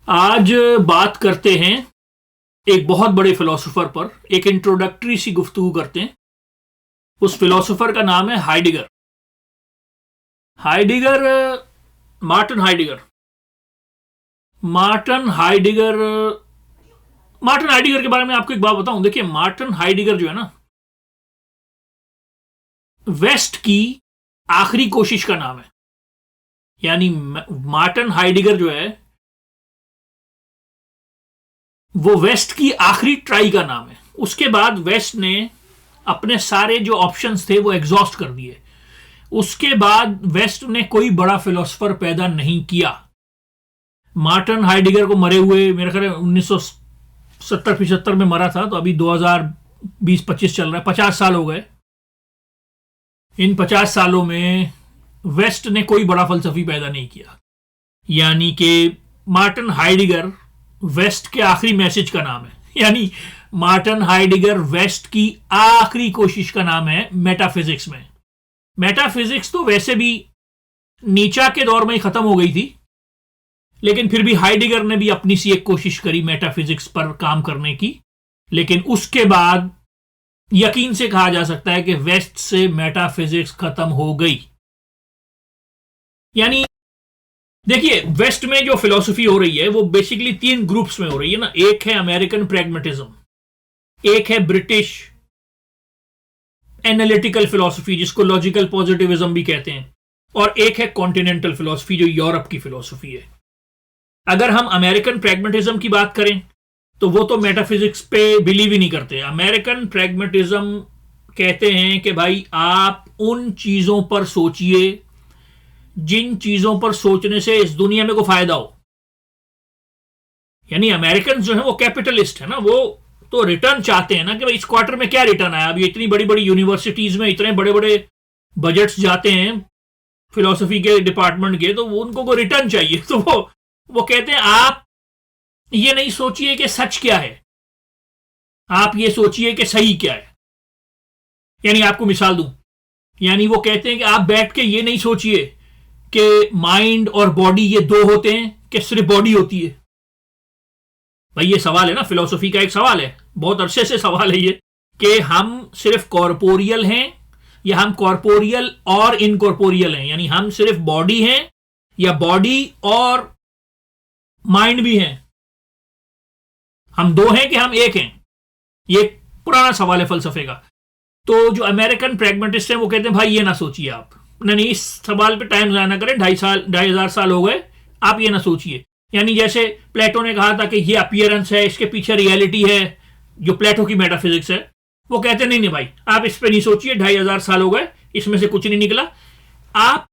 आज बात करते हैं एक बहुत बड़े फिलोसोफर पर। एक इंट्रोडक्टरी सी गुफ्तगू करते हैं। उस फिलोसोफर का नाम है Heidegger. Heidegger Martin Heidegger. Martin Heidegger Martin Heidegger के बारे में आपको एक बात बताऊं। देखिए, मार्टिन हाइडिगर जो है ना, वेस्ट की आखिरी कोशिश का नाम है। यानी मार्टिन हाइडिगर जो है वो वेस्ट की आखिरी ट्राई का नाम है। उसके बाद वेस्ट ने अपने सारे जो ऑप्शंस थे वो एग्जॉस्ट कर दिए। उसके बाद वेस्ट ने कोई बड़ा फिलोसोफर पैदा नहीं किया। मार्टिन हाइडिगर को मरे हुए मेरे ख्याल 1970-75 में मरा था, तो अभी 2020-25 चल रहा है, 50 साल हो गए। इन 50 सालों में वेस्ट ने कोई बड़ा फलसफी पैदा नहीं किया। यानी कि मार्टिन हाइडिगर वेस्ट के आखिरी मैसेज का नाम है। यानी मार्टिन हाइडिगर वेस्ट की आखिरी कोशिश का नाम है मेटाफिजिक्स में। मेटाफिजिक्स तो वैसे भी नीचा के दौर में ही खत्म हो गई थी, लेकिन फिर भी हाइडिगर ने भी अपनी सी एक कोशिश करी मेटाफिजिक्स पर काम करने की। लेकिन उसके बाद यकीन से कहा जा सकता है कि वेस्ट से मेटाफिजिक्स खत्म हो गई। यानी देखिए, वेस्ट में जो फिलॉसफी हो रही है वो बेसिकली 3 ग्रुप्स में हो रही है ना। एक है अमेरिकन प्रैग्मेटिज्म, एक है ब्रिटिश एनालिटिकल फिलॉसफी जिसको लॉजिकल पॉजिटिविज्म भी कहते हैं, और एक है कॉन्टिनेंटल फिलॉसफी जो यूरोप की फिलॉसफी है। अगर हम अमेरिकन प्रैग्मेटिज्म की बात करें तो वो तो मेटाफिजिक्स पे बिलीव ही नहीं करते। अमेरिकन प्रैग्मेटिज्म कहते हैं कि भाई आप उन चीजों पर सोचिए जिन चीजों पर सोचने से इस दुनिया में कोई फायदा हो। यानी अमेरिकन जो है वो कैपिटलिस्ट है ना, वो तो रिटर्न चाहते हैं ना कि भाई इस क्वार्टर में क्या रिटर्न आया। अभी इतनी बड़ी बड़ी यूनिवर्सिटीज में इतने बड़े बड़े बजट्स जाते हैं फिलोसफी के डिपार्टमेंट के, तो वो उनको को रिटर्न चाहिए। तो वो कहते हैं आप ये नहीं सोचिए कि सच क्या है, आप ये सोचिए कि सही क्या है। यानी आपको मिसाल दूं, यानी वो कहते हैं कि आप बैठ के ये नहीं सोचिए कि माइंड और बॉडी ये 2 होते हैं कि सिर्फ बॉडी होती है। भाई ये सवाल है ना, फिलोसफी का एक सवाल है, बहुत अरसे से सवाल है ये, कि हम सिर्फ कॉर्पोरियल हैं या हम कॉर्पोरियल और इनकॉर्पोरियल हैं। यानी हम सिर्फ बॉडी हैं या बॉडी और माइंड भी हैं। हम 2 हैं कि हम 1 हैं। ये पुराना सवाल है फलसफे का। तो जो अमेरिकन प्रैग्मेटिस्ट हैं वो कहते हैं भाई ये ना सोचिए आप, नहीं इस सवाल पे टाइम ज़ाया ना करें, 2,500 साल हो गए, आप ये ना सोचिए। यानी जैसे प्लेटो ने कहा था कि ये अपीयरेंस है, इसके पीछे रियलिटी है, जो प्लेटो की मेटाफिजिक्स है। वो कहते नहीं भाई आप इस पे नहीं सोचिए, 2,500 साल हो गए, इसमें से कुछ नहीं निकला। आप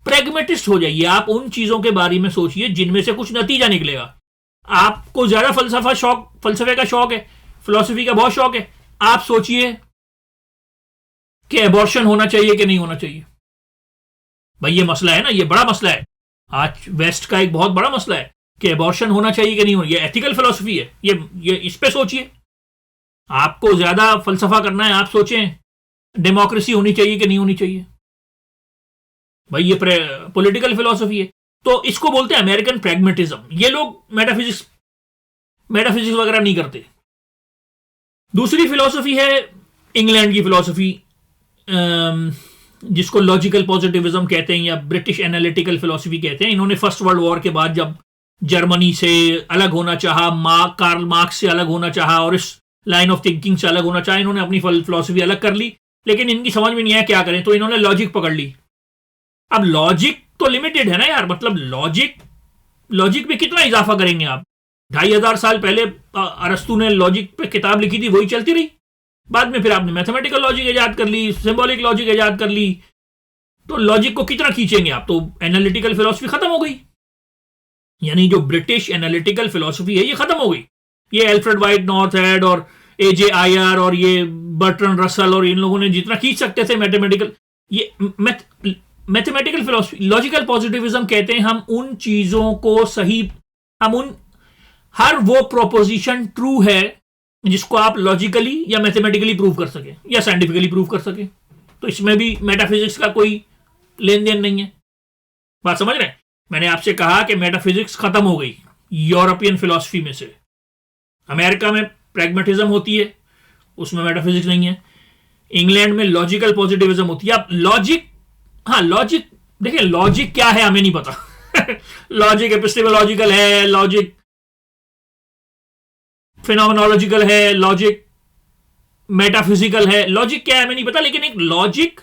प्रैग्मेटिस्ट हो जाइए, आप उन चीजों के बारे में सोचिए जिनमें से कुछ नतीजा निकलेगा। आपको ज्यादा फलसफे का शौक है, फिलोसफी का बहुत शौक है, आप सोचिए कि एबॉर्शन होना चाहिए कि नहीं होना चाहिए। भाई ये मसला है ना, ये बड़ा मसला है। आज वेस्ट का एक बहुत बड़ा मसला है कि एबॉर्शन होना चाहिए कि नहीं होना। ये एथिकल फिलोसफी है, ये इस पे सोचिए। आपको ज्यादा फलसफा करना है, आप सोचें डेमोक्रेसी होनी चाहिए कि नहीं होनी चाहिए। भाई ये पॉलिटिकल फिलोसफी है। तो इसको बोलते हैं अमेरिकन प्रैग्मेटिज्म। ये लोग मेटाफिजिक्स वगैरह नहीं करते। दूसरी फिलोसफी है इंग्लैंड की फिलोसफी, जिसको लॉजिकल पॉजिटिविज्म कहते हैं या ब्रिटिश एनालिटिकल फिलोसफी कहते हैं। इन्होंने फर्स्ट वर्ल्ड वॉर के बाद जब जर्मनी से अलग होना चाहा, कार्ल मार्क्स से अलग होना चाहा और इस लाइन ऑफ थिंकिंग से अलग होना चाहा, इन्होंने अपनी फिलोसफी अलग कर ली। लेकिन इनकी समझ में नहीं आया क्या करें, तो इन्होंने लॉजिक पकड़ ली। अब लॉजिक तो लिमिटेड है ना यार, मतलब लॉजिक में कितना इजाफा करेंगे आप। 2,500 साल पहले अरस्तु ने लॉजिक पे किताब लिखी थी, वही चलती रही। बाद में फिर आपने मैथमेटिकल लॉजिक इजाद कर ली, सिंबॉलिक लॉजिक इजाद कर ली, तो लॉजिक को कितना खींचेंगे आप। तो एनालिटिकल फिलोसफी खत्म हो गई। यानी जो ब्रिटिश एनालिटिकल फिलोसफी है ये खत्म हो गई। ये एल्फ्रेड वाइट नॉर्थहेड और एजे आयर और ये बर्ट्रन रसल और इन लोगों ने जितना खींच सकते थे मैथमेटिकल फिलोसफी। लॉजिकल पॉजिटिविज्म कहते हैं हम उन चीजों को हर वो प्रोपोजिशन ट्रू है जिसको आप लॉजिकली या मैथमेटिकली प्रूव कर सके या साइंटिफिकली प्रूव कर सके। तो इसमें भी मेटाफिजिक्स का कोई लेन देन नहीं है। बात समझ रहे हैं? मैंने आपसे कहा कि मेटाफिजिक्स खत्म हो गई, यूरोपियन फिलॉसफी में से। अमेरिका में प्रैग्मेटिज्म होती है, उसमें मेटाफिजिक्स नहीं है। इंग्लैंड में लॉजिकल पॉजिटिविज्म होती है। आप लॉजिक, हाँ लॉजिक देखिए, लॉजिक क्या है हमें नहीं पता। लॉजिक एपिस्टेमोलॉजिकल है, लॉजिक फिनोमेनोलॉजिकल है, लॉजिक मेटाफिजिकल है। लॉजिक क्या है हमें नहीं पता, लेकिन एक लॉजिक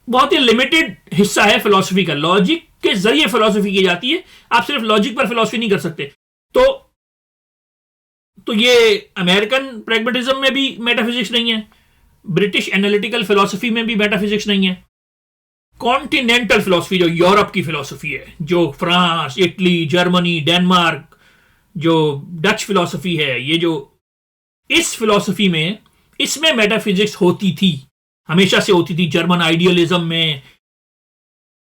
बहुत ही लिमिटेड हिस्सा है फिलॉसफी का। लॉजिक के जरिए फिलॉसफी की जाती है, आप सिर्फ लॉजिक पर फिलॉसफी नहीं कर सकते। तो ये अमेरिकन प्रैग्मेटिज्म में भी मेटाफिजिक्स नहीं है, ब्रिटिश एनालिटिकल फिलॉसफी में भी मेटाफिजिक्स नहीं है। कॉन्टिनेंटल फिलॉसफी जो यूरोप की फिलॉसफी है, जो फ्रांस, इटली, जर्मनी, डेनमार्क, जो डच फिलॉसफी है, ये जो इस फिलॉसफी में, इसमें मेटाफिजिक्स होती थी, हमेशा से होती थी। जर्मन आइडियलिज्म में,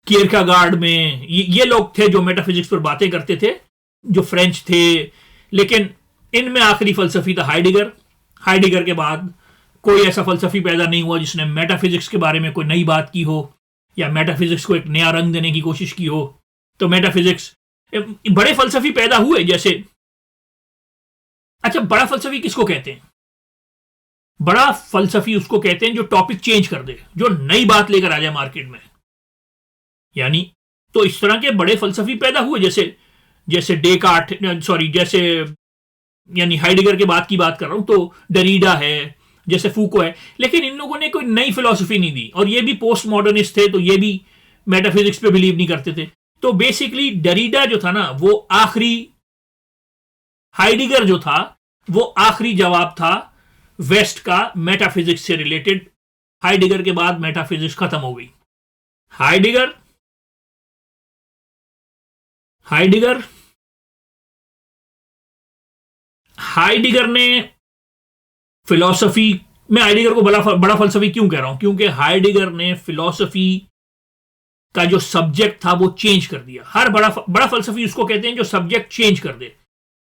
कियरकेगार्ड में, ये लोग थे जो मेटाफिजिक्स पर बातें करते थे, जो फ्रेंच थे। लेकिन इनमें आखिरी फलसफी था हाइडेगर। हाइडेगर के बाद कोई ऐसा फलसफी पैदा नहीं हुआ जिसने मेटाफिजिक्स के बारे में कोई नई बात की हो या मेटाफिजिक्स को एक नया रंग देने की कोशिश की हो। तो मेटाफिजिक्स, बड़े फलसफी पैदा हुए जैसे, अच्छा बड़ा फलसफी किसको कहते हैं? बड़ा फलसफी उसको कहते हैं जो टॉपिक चेंज कर दे, जो नई बात लेकर आ जाए मार्केट में। यानी तो इस तरह के बड़े फलसफी पैदा हुए, जैसे डेकार्ट, सॉरी, जैसे यानी हाइडेगर के बाद की बात कर रहा हूं, तो डरीडा है, जैसे फूको है। लेकिन इन लोगों ने कोई नई फिलॉसफी नहीं दी, और ये भी पोस्ट मॉडर्निस्ट थे, तो ये भी मेटाफिजिक्स पे बिलीव नहीं करते थे। तो बेसिकली डरीडा जो था ना, वो आखिरी, हाइडेगर जो था वो आखिरी जवाब था वेस्ट का मेटाफिजिक्स से रिलेटेड। हाइडेगर के बाद मेटाफिजिक्स खत्म हो गई। हाइडेगर ने फिलॉसफी, मैं हाइडेगर को बड़ा फलसफी क्यों कह रहा हूं, क्योंकि हाइडेगर ने फिलॉसफी का जो सब्जेक्ट था वो चेंज कर दिया। हर बड़ा फलसफी उसको कहते हैं जो सब्जेक्ट चेंज कर दे।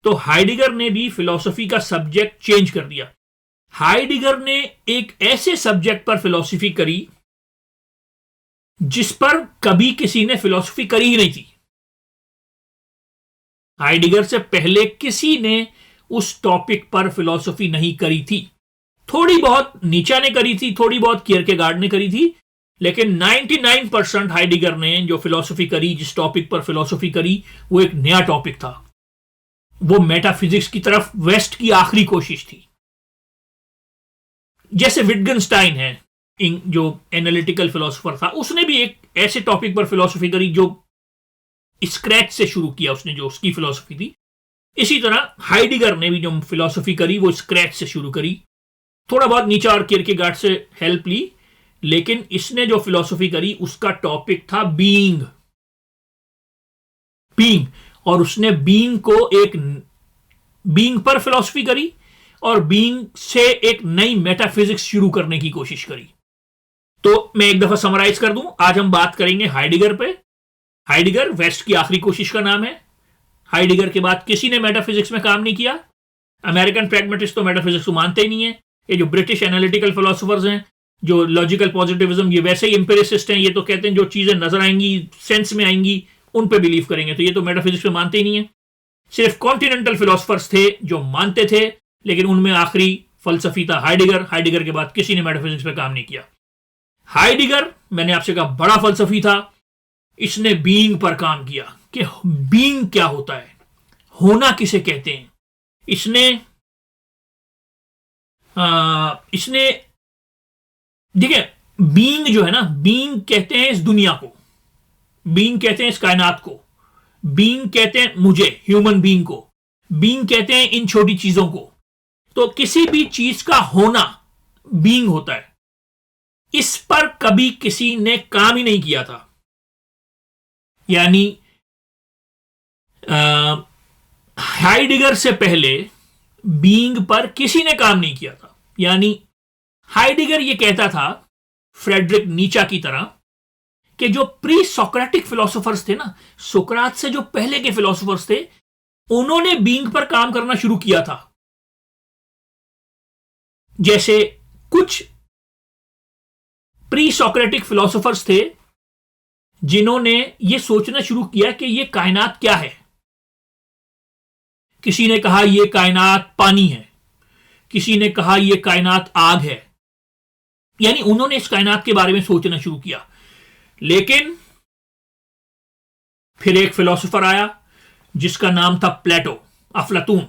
तो हाइडेगर ने भी फिलॉसफी का सब्जेक्ट चेंज कर दिया। हाइडेगर ने एक ऐसे सब्जेक्ट पर फिलॉसफी करी जिस पर कभी किसी ने फिलॉसफी करी ही नहीं थी। हाइडेगर से पहले किसी ने उस टॉपिक पर फिलॉसफी नहीं करी थी। थोड़ी बहुत नीचा ने करी थी, थोड़ी बहुत कियरकेगार्ड ने करी थी, लेकिन 99% हाइडेगर ने जो फिलॉसफी करी, जिस टॉपिक पर फिलॉसफी करी, वो एक नया टॉपिक था। वो मेटाफिजिक्स की तरफ वेस्ट की आखिरी कोशिश थी। जैसे विटगेनस्टाइन है, जो एनालिटिकल फिलोसोफर था, उसने भी एक ऐसे टॉपिक पर फिलॉसफी करी जो स्क्रैच से शुरू किया उसने, जो उसकी फिलॉसफी थी। इसी तरह हाइडेगर ने भी जो फिलॉसफी करी वो स्क्रैच से शुरू करी, थोड़ा बहुत नीचा और कियरकेगार्ड से हेल्प ली, लेकिन इसने जो फिलॉसफी करी उसका टॉपिक था बीइंग। और उसने बीइंग पर फिलॉसफी करी और बीइंग से एक नई मेटाफिजिक्स शुरू करने की कोशिश करी। तो मैं एक दफा समराइज कर दूं, आज हम बात करेंगे हाइडेगर पे। हाइडेगर वेस्ट की आखिरी कोशिश का नाम है। हाइडेगर के बाद किसी ने मेटाफिजिक्स में काम नहीं किया। अमेरिकन प्रैग्मेटिस्ट तो मेटाफिजिक्स को मानते ही नहीं है। ये जो ब्रिटिश एनालिटिकल फिलोसोफर्स हैं, जो लॉजिकल पॉजिटिविज्म, ये वैसे ही एम्पिरिसिस्ट हैं। ये तो कहते हैं जो चीजें नजर आएंगी, सेंस में आएंगी, उन पे बिलीव करेंगे। तो ये तो मेटाफिजिक्स में मानते ही नहीं है। सिर्फ कॉन्टिनेंटल फिलोसोफर्स थे जो मानते थे, लेकिन उनमें आखिरी फलसफी था हाइडेगर। हाइडेगर के बाद किसी ने मेटाफिजिक्स पे काम नहीं किया। हाइडेगर, मैंने आपसे कहा, बड़ा फलसफी था। इसने बीइंग पर काम किया कि बीइंग क्या होता है, होना किसे कहते हैं। इसने देखिए, बीइंग जो है ना, बीइंग कहते हैं इस दुनिया को, बीइंग कहते हैं इस कायनात को, बीइंग कहते हैं मुझे, ह्यूमन बीइंग को, बीइंग कहते हैं इन छोटी चीजों को। तो किसी भी चीज का होना बीइंग होता है। इस पर कभी किसी ने काम ही नहीं किया था। यानी हाइडेगर से पहले बीइंग पर किसी ने काम नहीं किया था। यानी हाइडेगर ये कहता था, फ्रेडरिक नीचा की तरह, कि जो प्री सोक्रेटिक फिलोसोफर्स थे ना, सोक्रात से जो पहले के फिलोसोफर्स थे, उन्होंने बीइंग पर काम करना शुरू किया था। जैसे कुछ प्री सोक्रेटिक फिलोसोफर्स थे जिन्होंने ये सोचना शुरू किया कि ये कायनात क्या है। किसी ने कहा ये कायनात पानी है, किसी ने कहा ये कायनात आग है, यानी उन्होंने इस कायनात के बारे में सोचना शुरू किया। लेकिन फिर एक फिलोसोफर आया जिसका नाम था प्लेटो, अफलातून।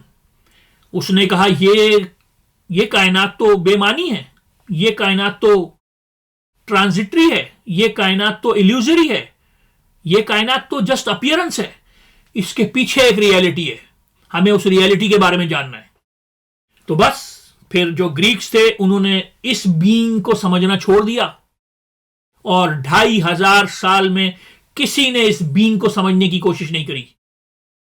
उसने कहा ये कायनात तो बेमानी है, ये कायनात तो ट्रांजिटरी है, ये कायनात तो इल्यूजरी है, ये कायनात तो जस्ट अपीयरेंस है, इसके पीछे एक रियलिटी है, हमें उस रियलिटी के बारे में जानना है। तो बस फिर जो ग्रीक्स थे उन्होंने इस बीइंग को समझना छोड़ दिया और 2500 साल में किसी ने इस बीइंग को समझने की कोशिश नहीं करी,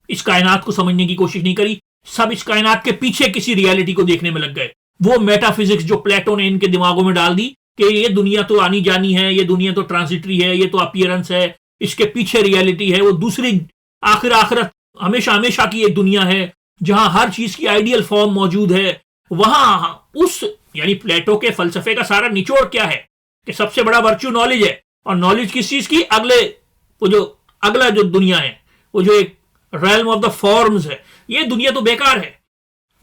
इस कायनात को समझने की कोशिश नहीं करी। सब इस कायनात के पीछे किसी रियलिटी को देखने में लग गए। वो मेटाफिजिक्स जो प्लेटो ने इनके दिमागों में डाल दी कि ये दुनिया तो आनी जानी है, ये दुनिया तो ट्रांजिटरी है, ये तो अपीयरेंस है, इसके पीछे रियलिटी है, वो दूसरी आखिरत हमेशा हमेशा की एक दुनिया है जहां हर चीज की आइडियल फॉर्म मौजूद है। वहां उस यानी प्लेटो के फलसफे का सारा निचोड़ क्या है कि सबसे बड़ा वर्च्यू नॉलेज है, और नॉलेज किस चीज की, अगला जो दुनिया है, वो जो एक realm ऑफ द फॉर्म्स है, ये दुनिया तो बेकार है।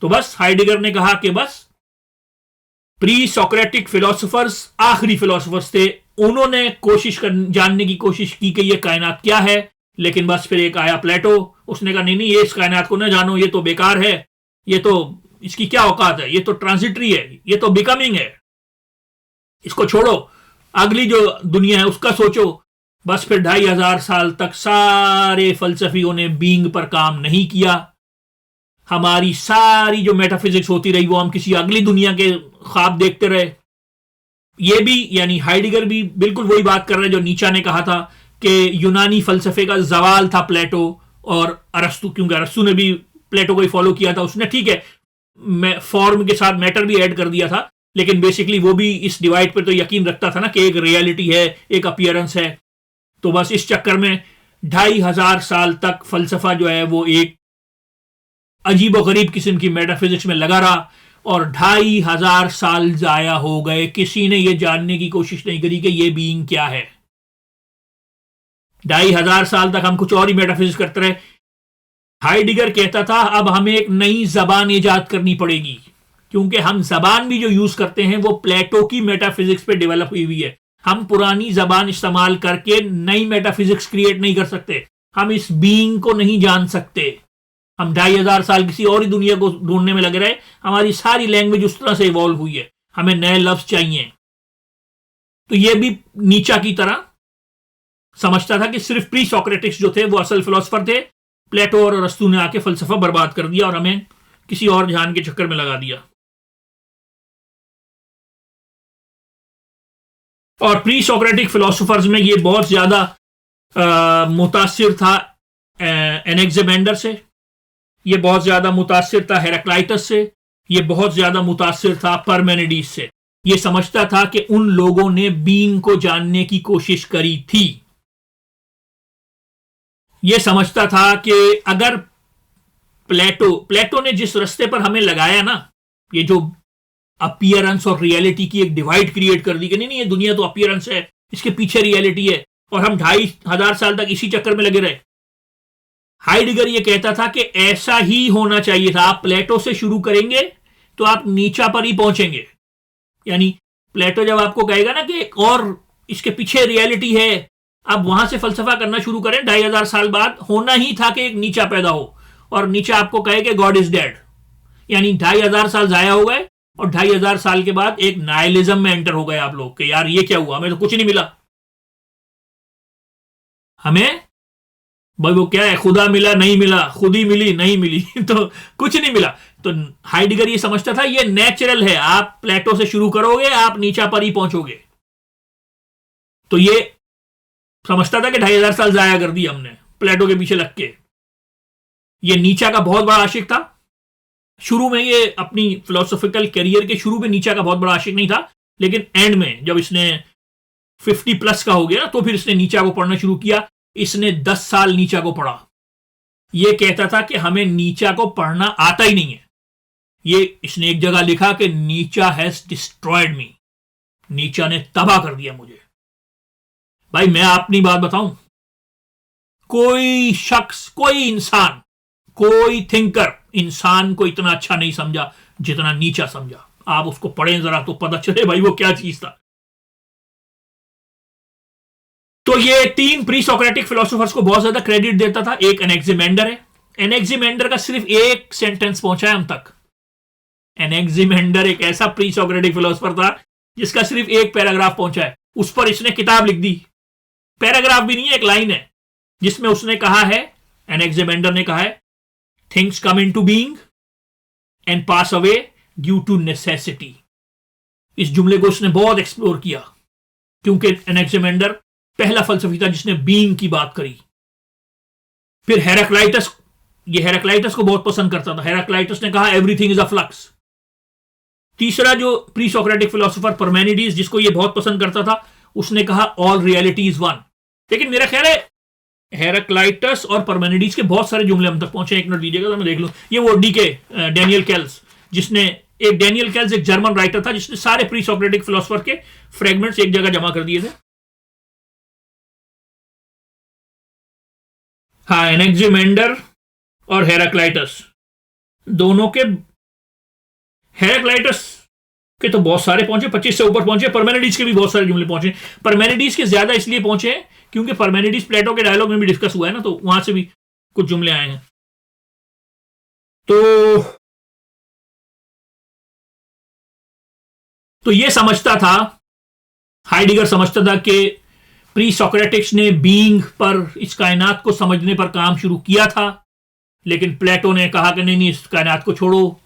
तो बस हाइडेगर ने कहा कि बस प्री सोक्रेटिक फिलोसोफर्स आखिरी फिलोसोफर्स थे, उन्होंने जानने की कोशिश की कि ये कायनात क्या है। लेकिन बस फिर एक आया प्लेटो, उसने कहा नहीं ये इस कायनात को ना जानो, ये तो बेकार है, ये तो इसकी क्या औकात है, ये तो ट्रांजिटरी है, ये तो बिकमिंग है, इसको छोड़ो, अगली जो दुनिया है उसका सोचो। बस फिर 2500 साल तक सारे फलसफियों ने बीइंग पर काम नहीं किया। हमारी सारी जो मेटाफिजिक्स होती रही वो हम किसी अगली दुनिया के ख्वाब देखते रहे। ये भी यानी हाइडेगर भी बिल्कुल वही बात कर रहे हैं जो नीचा ने कहा था कि यूनानी फलसफे का जवाल था प्लेटो और अरस्तु, क्योंकि अरस्तु ने भी प्लेटो को ही फॉलो किया था। उसने ठीक है फॉर्म के साथ मैटर भी ऐड कर दिया था, लेकिन बेसिकली वो भी इस डिवाइड पर तो यकीन रखता था ना कि एक रियलिटी है, एक अपीयरेंस है। तो बस इस चक्कर में 2500 साल तक फलसफा जो है वो एक अजीब और गरीब किस्म की मेटाफिजिक्स में लगा रहा, और 2500 साल जाया हो गए, किसी ने यह जानने की कोशिश नहीं करी कि यह बीइंग क्या है। 2500 साल तक हम कुछ और ही मेटाफिजिक्स करते रहे। हाइडेगर कहता था अब हमें एक नई जबान इजाद करनी पड़ेगी, क्योंकि हम जबान भी जो यूज करते हैं वो प्लेटो की मेटाफिजिक्स पे डेवलप हुई हुई है। हम पुरानी जबान इस्तेमाल करके नई मेटाफिजिक्स क्रिएट नहीं कर सकते, हम इस बीइंग को नहीं जान सकते। हम 2500 साल किसी और ही दुनिया को ढूंढने में लगे रहे, हमारी सारी लैंग्वेज उस तरह से इवॉल्व हुई है, हमें नए लफ्ज चाहिए। तो यह भी नीचा की तरह समझता था कि सिर्फ प्री सोक्रेटिक्स जो थे वो असल फिलोसफर थे, प्लेटो और अरस्तु ने आके फलसफा बर्बाद कर दिया और हमें किसी और जहान के चक्कर में लगा दिया। और प्री सोक्रेटिक फिलोसोफर्स में ये बहुत ज्यादा मुतासिर था एनेक्जेमेंडर से, ये बहुत ज्यादा मुतासिर था हेराक्लाइटस से, ये बहुत ज्यादा मुतासिर था पार्मेनिडीज से। ये समझता था कि उन लोगों ने बीइंग को जानने की कोशिश करी थी। ये समझता था कि अगर प्लेटो ने जिस रास्ते पर हमें लगाया ना, ये जो अपीयरेंस और रियलिटी की एक डिवाइड क्रिएट कर दी कि नहीं ये दुनिया तो अपीयरेंस है, इसके पीछे रियलिटी है, और हम 2500 साल तक इसी चक्कर में लगे रहे। हाइडेगर ये कहता था कि ऐसा ही होना चाहिए था, आप प्लेटो से शुरू करेंगे तो आप नीचा पर ही पहुंचेंगे। यानी प्लेटो जब आपको कहेगा ना कि एक और इसके पीछे रियलिटी है, आप वहां से फलसफा करना शुरू करें, 2500 साल बाद होना ही था कि एक नीचा पैदा हो, और नीचा आपको कहे कि गॉड इज डेड। यानी 2500 साल जाया हो गए, और 2500 साल के बाद एक नाइलिज्म में एंटर हो गए आप लोग कि यार ये क्या हुआ, हमें तो कुछ नहीं मिला, हमें भाई वो क्या है, खुदा मिला नहीं मिला, खुदी मिली नहीं मिली तो कुछ नहीं मिला। तो हाइडेगर ये समझता था ये नेचुरल है, आप प्लेटो से शुरू करोगे आप नीचा पर ही पहुंचोगे। तो ये समझता था कि 2500 साल जाया कर दिया हमने प्लेटो के पीछे लग के। ये नीचा का बहुत बड़ा आशिक था शुरू में, ये अपनी फिलोसॉफिकल करियर के शुरू में नीचा का बहुत बड़ा आशिक नहीं था, लेकिन एंड में जब इसने 50+ का हो गया ना, तो फिर इसने नीचा को पढ़ना शुरू किया। इसने 10 साल नीचा को पढ़ा। यह कहता था कि हमें नीचा को पढ़ना आता ही नहीं है। ये इसने एक जगह लिखा कि नीचा हैज डिस्ट्रॉयड मी, नीचा ने तबाह कर दिया मुझे। भाई मैं अपनी बात बताऊं, कोई शख्स, कोई इंसान, कोई थिंकर इंसान को इतना अच्छा नहीं समझा जितना नीचा समझा। आप उसको पढ़ें जरा तो पता चले भाई वो क्या चीज था। तो ये 3 प्री सोक्रेटिक फिलोसोफर्स को बहुत ज्यादा क्रेडिट देता था। एक एनेक्सिमेंडर है। एनेक्सिमेंडर का सिर्फ एक सेंटेंस पहुंचा है हम तक। एनेक्सिमेंडर एक ऐसा प्री सोक्रेटिक फिलोसोफर था जिसका सिर्फ एक पैराग्राफ पहुंचा है। उस पर इसने किताब लिख दी। पैराग्राफ भी नहीं है, एक लाइन है जिसमें उसने कहा है, एनेक्सिमेंडर ने कहा है, things come into being and pass away due to necessity. इस जुमले को उसने बहुत एक्सप्लोर किया क्योंकि एनेक्सिमेंडर पहला फलसफी था जिसने बीइंग की बात करी। फिर हेराक्लाइटस, ये हेराक्लाइटस को बहुत पसंद करता था। हेराक्लाइटस ने कहा एवरीथिंग इज अ फ्लक्स। तीसरा जो प्री सोक्रेटिक फिलोसोफर परमेनिडीज, जिसको ये बहुत पसंद करता था, उसने कहा ऑल रियलिटी इज वन। लेकिन मेरा ख्याल है हेराक्लाइटस और परमेनिडीज के बहुत सारे जुमले हम तक पहुंचे। एक मिनट दीजिएगा तो मैं देख लूं। ये वो डैनियल केल्स, जिसने डैनियल केल्स एक जर्मन राइटर था जिसने सारे प्री सोक्रेटिक फिलोसोफर के फ्रेगमेंट्स एक जगह जमा कर दिए थे। हाँ, एनेक्सिमेंडर और हेराक्लाइटस दोनों के, हेराक्लाइटस के तो बहुत सारे पहुंचे, 25 से ऊपर पहुंचे। परमेनिडीज के भी बहुत सारे जुमले पहुंचे। परमेनिडीज के ज्यादा इसलिए पहुंचे क्योंकि परमेनिडीज प्लेटो के डायलॉग में भी डिस्कस हुआ है ना, तो वहां से भी कुछ जुमले आए हैं। तो ये समझता था, हाइडिगर समझता था कि प्री सोक्रेटिक्स ने बीइंग पर, इस कायनात को समझने पर काम शुरू किया था, लेकिन प्लेटो ने कहा कि नहीं, इस कायनात को छोड़ो,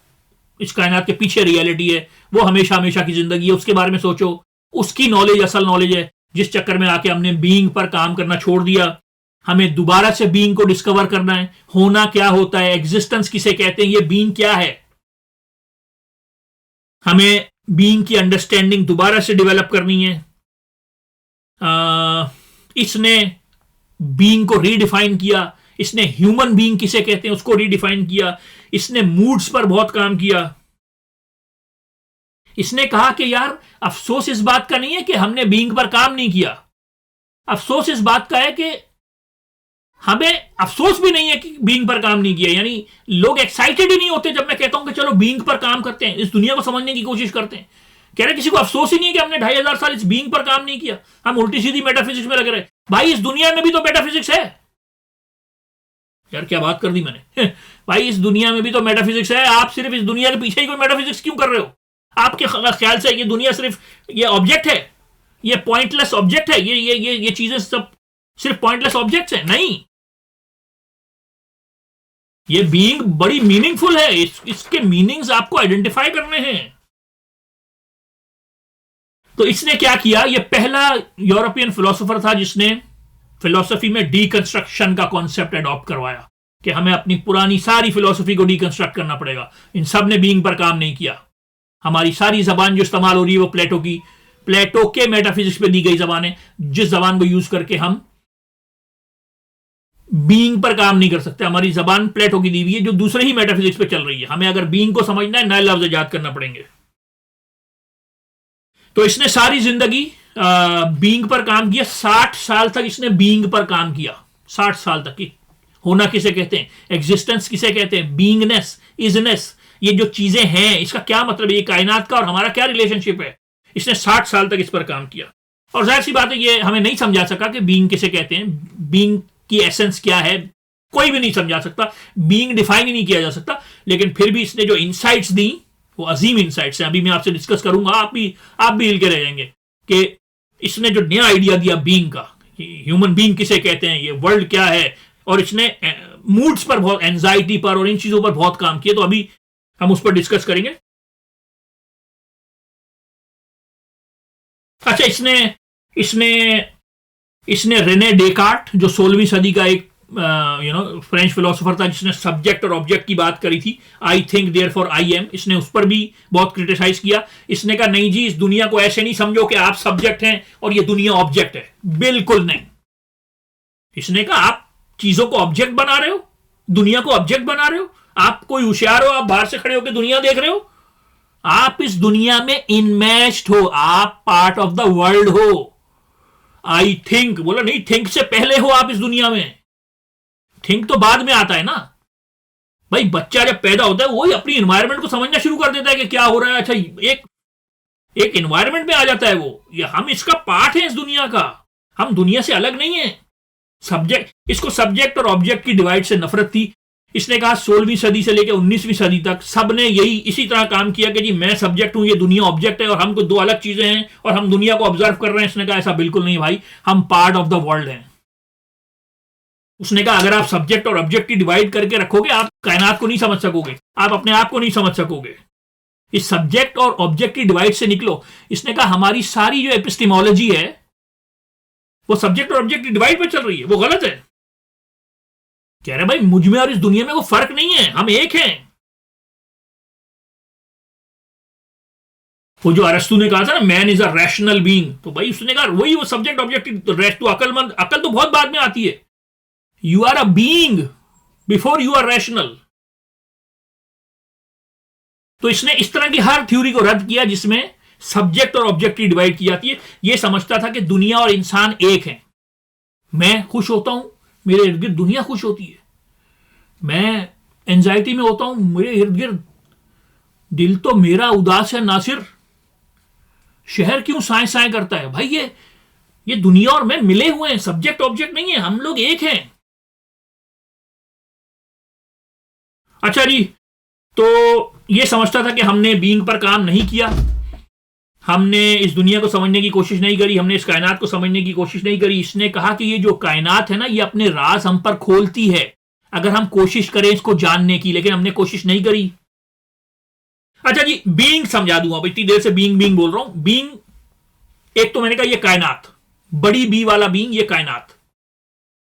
इस कायनात के पीछे रियलिटी है, वो हमेशा हमेशा की जिंदगी है, उसके बारे में सोचो, उसकी नॉलेज असल नॉलेज है, जिस चक्कर में आके हमने बीइंग पर काम करना छोड़ दिया। हमें दोबारा से बीइंग को डिस्कवर करना है, होना क्या होता है, एग्जिस्टेंस किसे कहते हैं, ये बीइंग क्या है, हमें बीइंग की अंडरस्टैंडिंग दोबारा से डेवलप करनी है। इसने बीइंग को रीडिफाइन किया। इसने ह्यूमन बीइंग किसे कहते हैं उसको रीडिफाइन किया। इसने मूड्स पर बहुत काम किया। इसने कहा कि यार अफसोस इस बात का नहीं है कि हमने बीइंग पर काम नहीं किया, अफसोस इस बात का है कि हमें अफसोस भी नहीं है कि बीइंग पर काम नहीं किया। यानी लोग एक्साइटेड ही नहीं होते जब मैं कहता हूं कि चलो बीइंग पर काम करते हैं, इस दुनिया को समझने की कोशिश करते हैं। कह रहे किसी को अफसोस ही नहीं है कि हमने 2500 साल इस बीइंग पर काम नहीं किया, हम उल्टी सीधी मेटाफिजिक्स में लग रहे। भाई इस दुनिया में भी तो मेटाफिजिक्स है। यार क्या बात कर दी मैंने भाई इस दुनिया में भी तो मेटाफिजिक्स है। आप सिर्फ इस दुनिया के पीछे ही कोई मेटाफिजिक्स क्यों कर रहे हो? आपके ख्याल से ये दुनिया सिर्फ ये ऑब्जेक्ट है, ये पॉइंटलेस ऑब्जेक्ट है, ये चीजें सब सिर्फ पॉइंटलेस ऑब्जेक्ट्स है? नहीं, ये बीइंग बड़ी मीनिंगफुल है। इसके मीनिंग्स आपको आइडेंटिफाई करने हैं। तो इसने क्या किया, ये पहला यूरोपियन फिलोसोफर था जिसने फिलोसफी में डीकंस्ट्रक्शन का कॉन्सेप्ट अडॉप्ट करवाया कि हमें अपनी पुरानी सारी फिलोसफी को डीकंस्ट्रक्ट करना पड़ेगा। इन सब ने बीइंग पर काम नहीं किया। हमारी सारी जबान जो इस्तेमाल हो रही है वो प्लेटो के मेटाफिजिक्स पे दी गई जबान है, जिस जबान को यूज करके हम बीइंग पर काम नहीं कर सकते। हमारी जबान प्लेटो की दी हुई है जो दूसरे ही मेटाफिजिक्स पे चल रही है। हमें अगर बीइंग को समझना है नए लफ्ज इजाद करना पड़ेंगे। तो इसने सारी जिंदगी बीइंग पर काम किया। 60 साल तक इसने बीइंग पर काम किया। 60 साल तक की होना किसे कहते हैं, एग्जिस्टेंस किसे कहते हैं, बीइंगनेस, इजनेस, ये जो चीजें हैं इसका क्या मतलब है, ये कायनात का और हमारा क्या रिलेशनशिप है। इसने 60 साल तक इस पर काम किया। और जाहिर सी बात है ये हमें नहीं समझा सका कि बीइंग किसे कहते हैं, बीइंग की एसेंस क्या है, कोई भी नहीं समझा सकता। बीइंग डिफाइन ही नहीं किया जा सकता। लेकिन फिर भी इसने जो इनसाइट्स दी वो अजीम इनसाइट्स हैं। अभी मैं आपसे डिस्कस करूंगा, आप भी हिल के रह जाएंगे कि इसने जो नया आइडिया दिया बीइंग का, ह्यूमन बीइंग किसे कहते हैं, ये वर्ल्ड क्या है, और इसने मूड्स पर बहुत, एंजाइटी पर और इन चीजों पर बहुत काम किया। तो अभी हम उस पर डिस्कस करेंगे। अच्छा, इसने रेने डेकार्ट जो 16वीं सदी का एक फ्रेंच फिलोसोफर था जिसने सब्जेक्ट और ऑब्जेक्ट की बात करी थी, I think therefore I am, इसने उस पर भी बहुत क्रिटिसाइज किया। इसने कहा नहीं जी, इस दुनिया को ऐसे नहीं समझो कि आप सब्जेक्ट हैं और ये दुनिया ऑब्जेक्ट है, बिल्कुल नहीं। इसने कहा आप चीजों को ऑब्जेक्ट बना रहे हो, दुनिया को ऑब्जेक्ट बना रहे हो। आप कोई होशियार हो, आप बाहर से खड़े होकर दुनिया देख रहे हो, आप इस दुनिया में इनमैच्ड हो, आप पार्ट ऑफ द वर्ल्ड हो। आई थिंक, बोला नहीं, थिंक से पहले हो आप इस दुनिया में, थिंक तो बाद में आता है ना भाई। बच्चा जब पैदा होता है वही अपनी इन्वायरमेंट को समझना शुरू कर देता है कि क्या हो रहा है। अच्छा, एक इन्वायरमेंट में आ जाता है वो, ये हम इसका पार्ट है इस दुनिया का, हम दुनिया से अलग नहीं है। सब्जेक्ट, इसको सब्जेक्ट और ऑब्जेक्ट की डिवाइड से नफरत थी। इसने कहा 16वीं सदी से लेकर 19वीं सदी तक सबने यही इसी तरह काम किया कि जी मैं सब्जेक्ट हूं, ये दुनिया ऑब्जेक्ट है और हमको दो अलग चीजें हैं और हम दुनिया को ऑब्जर्व कर रहे हैं। इसने कहा ऐसा बिल्कुल नहीं भाई, हम पार्ट ऑफ द वर्ल्ड हैं। उसने कहा अगर आप सब्जेक्ट और ऑब्जेक्ट की डिवाइड करके रखोगे आप कायनात को नहीं समझ सकोगे, आप अपने आप को नहीं समझ सकोगे। इस सब्जेक्ट और ऑब्जेक्ट की डिवाइड से निकलो। इसने कहा हमारी सारी जो एपिस्टेमोलॉजी है वो सब्जेक्ट और ऑब्जेक्ट की डिवाइड पे चल रही है, वो गलत है। कह रहे भाई मुझ में और इस दुनिया में कोई फर्क नहीं है, हम एक हैं। वो जो अरस्तु ने कहा था ना man is a rational being, तो भाई उसने कहा वही वो सब्जेक्ट ऑब्जेक्ट रेस्ट तो अकलमंद, अकल तो बहुत बाद में आती है। You are a being before you are rational. तो इसने इस तरह की हर थ्योरी को रद्द किया जिसमें सब्जेक्ट और ऑब्जेक्ट की डिवाइड की जाती है। यह समझता था कि दुनिया और इंसान एक है। मैं खुश होता हूं, मेरे इर्द गिर्द दुनिया खुश होती है। मैं एंजाइटी में होता हूं, मेरे इर्द गिर्द दिल तो मेरा उदास है नासिर, शहर क्यों साए साए करता है। भाई ये दुनिया और मैं मिले हुए हैं, सब्जेक्ट ऑब्जेक्ट नहीं है, हम लोग एक हैं। अच्छा जी, तो ये समझता था कि हमने बीइंग पर काम नहीं किया, हमने इस दुनिया को समझने की कोशिश नहीं करी, हमने इस कायनात को समझने की कोशिश नहीं करी। इसने कहा कि ये जो कायनात है ना, ये अपने राज हम पर खोलती है अगर हम कोशिश करें इसको जानने की, लेकिन हमने कोशिश नहीं करी। अच्छा जी, बीइंग समझा दूंगा, इतनी देर से बीइंग बीइंग बोल रहा हूं। बीइंग, एक तो मैंने कहा ये कायनात, बड़ी बी वाला बीइंग ये कायनात,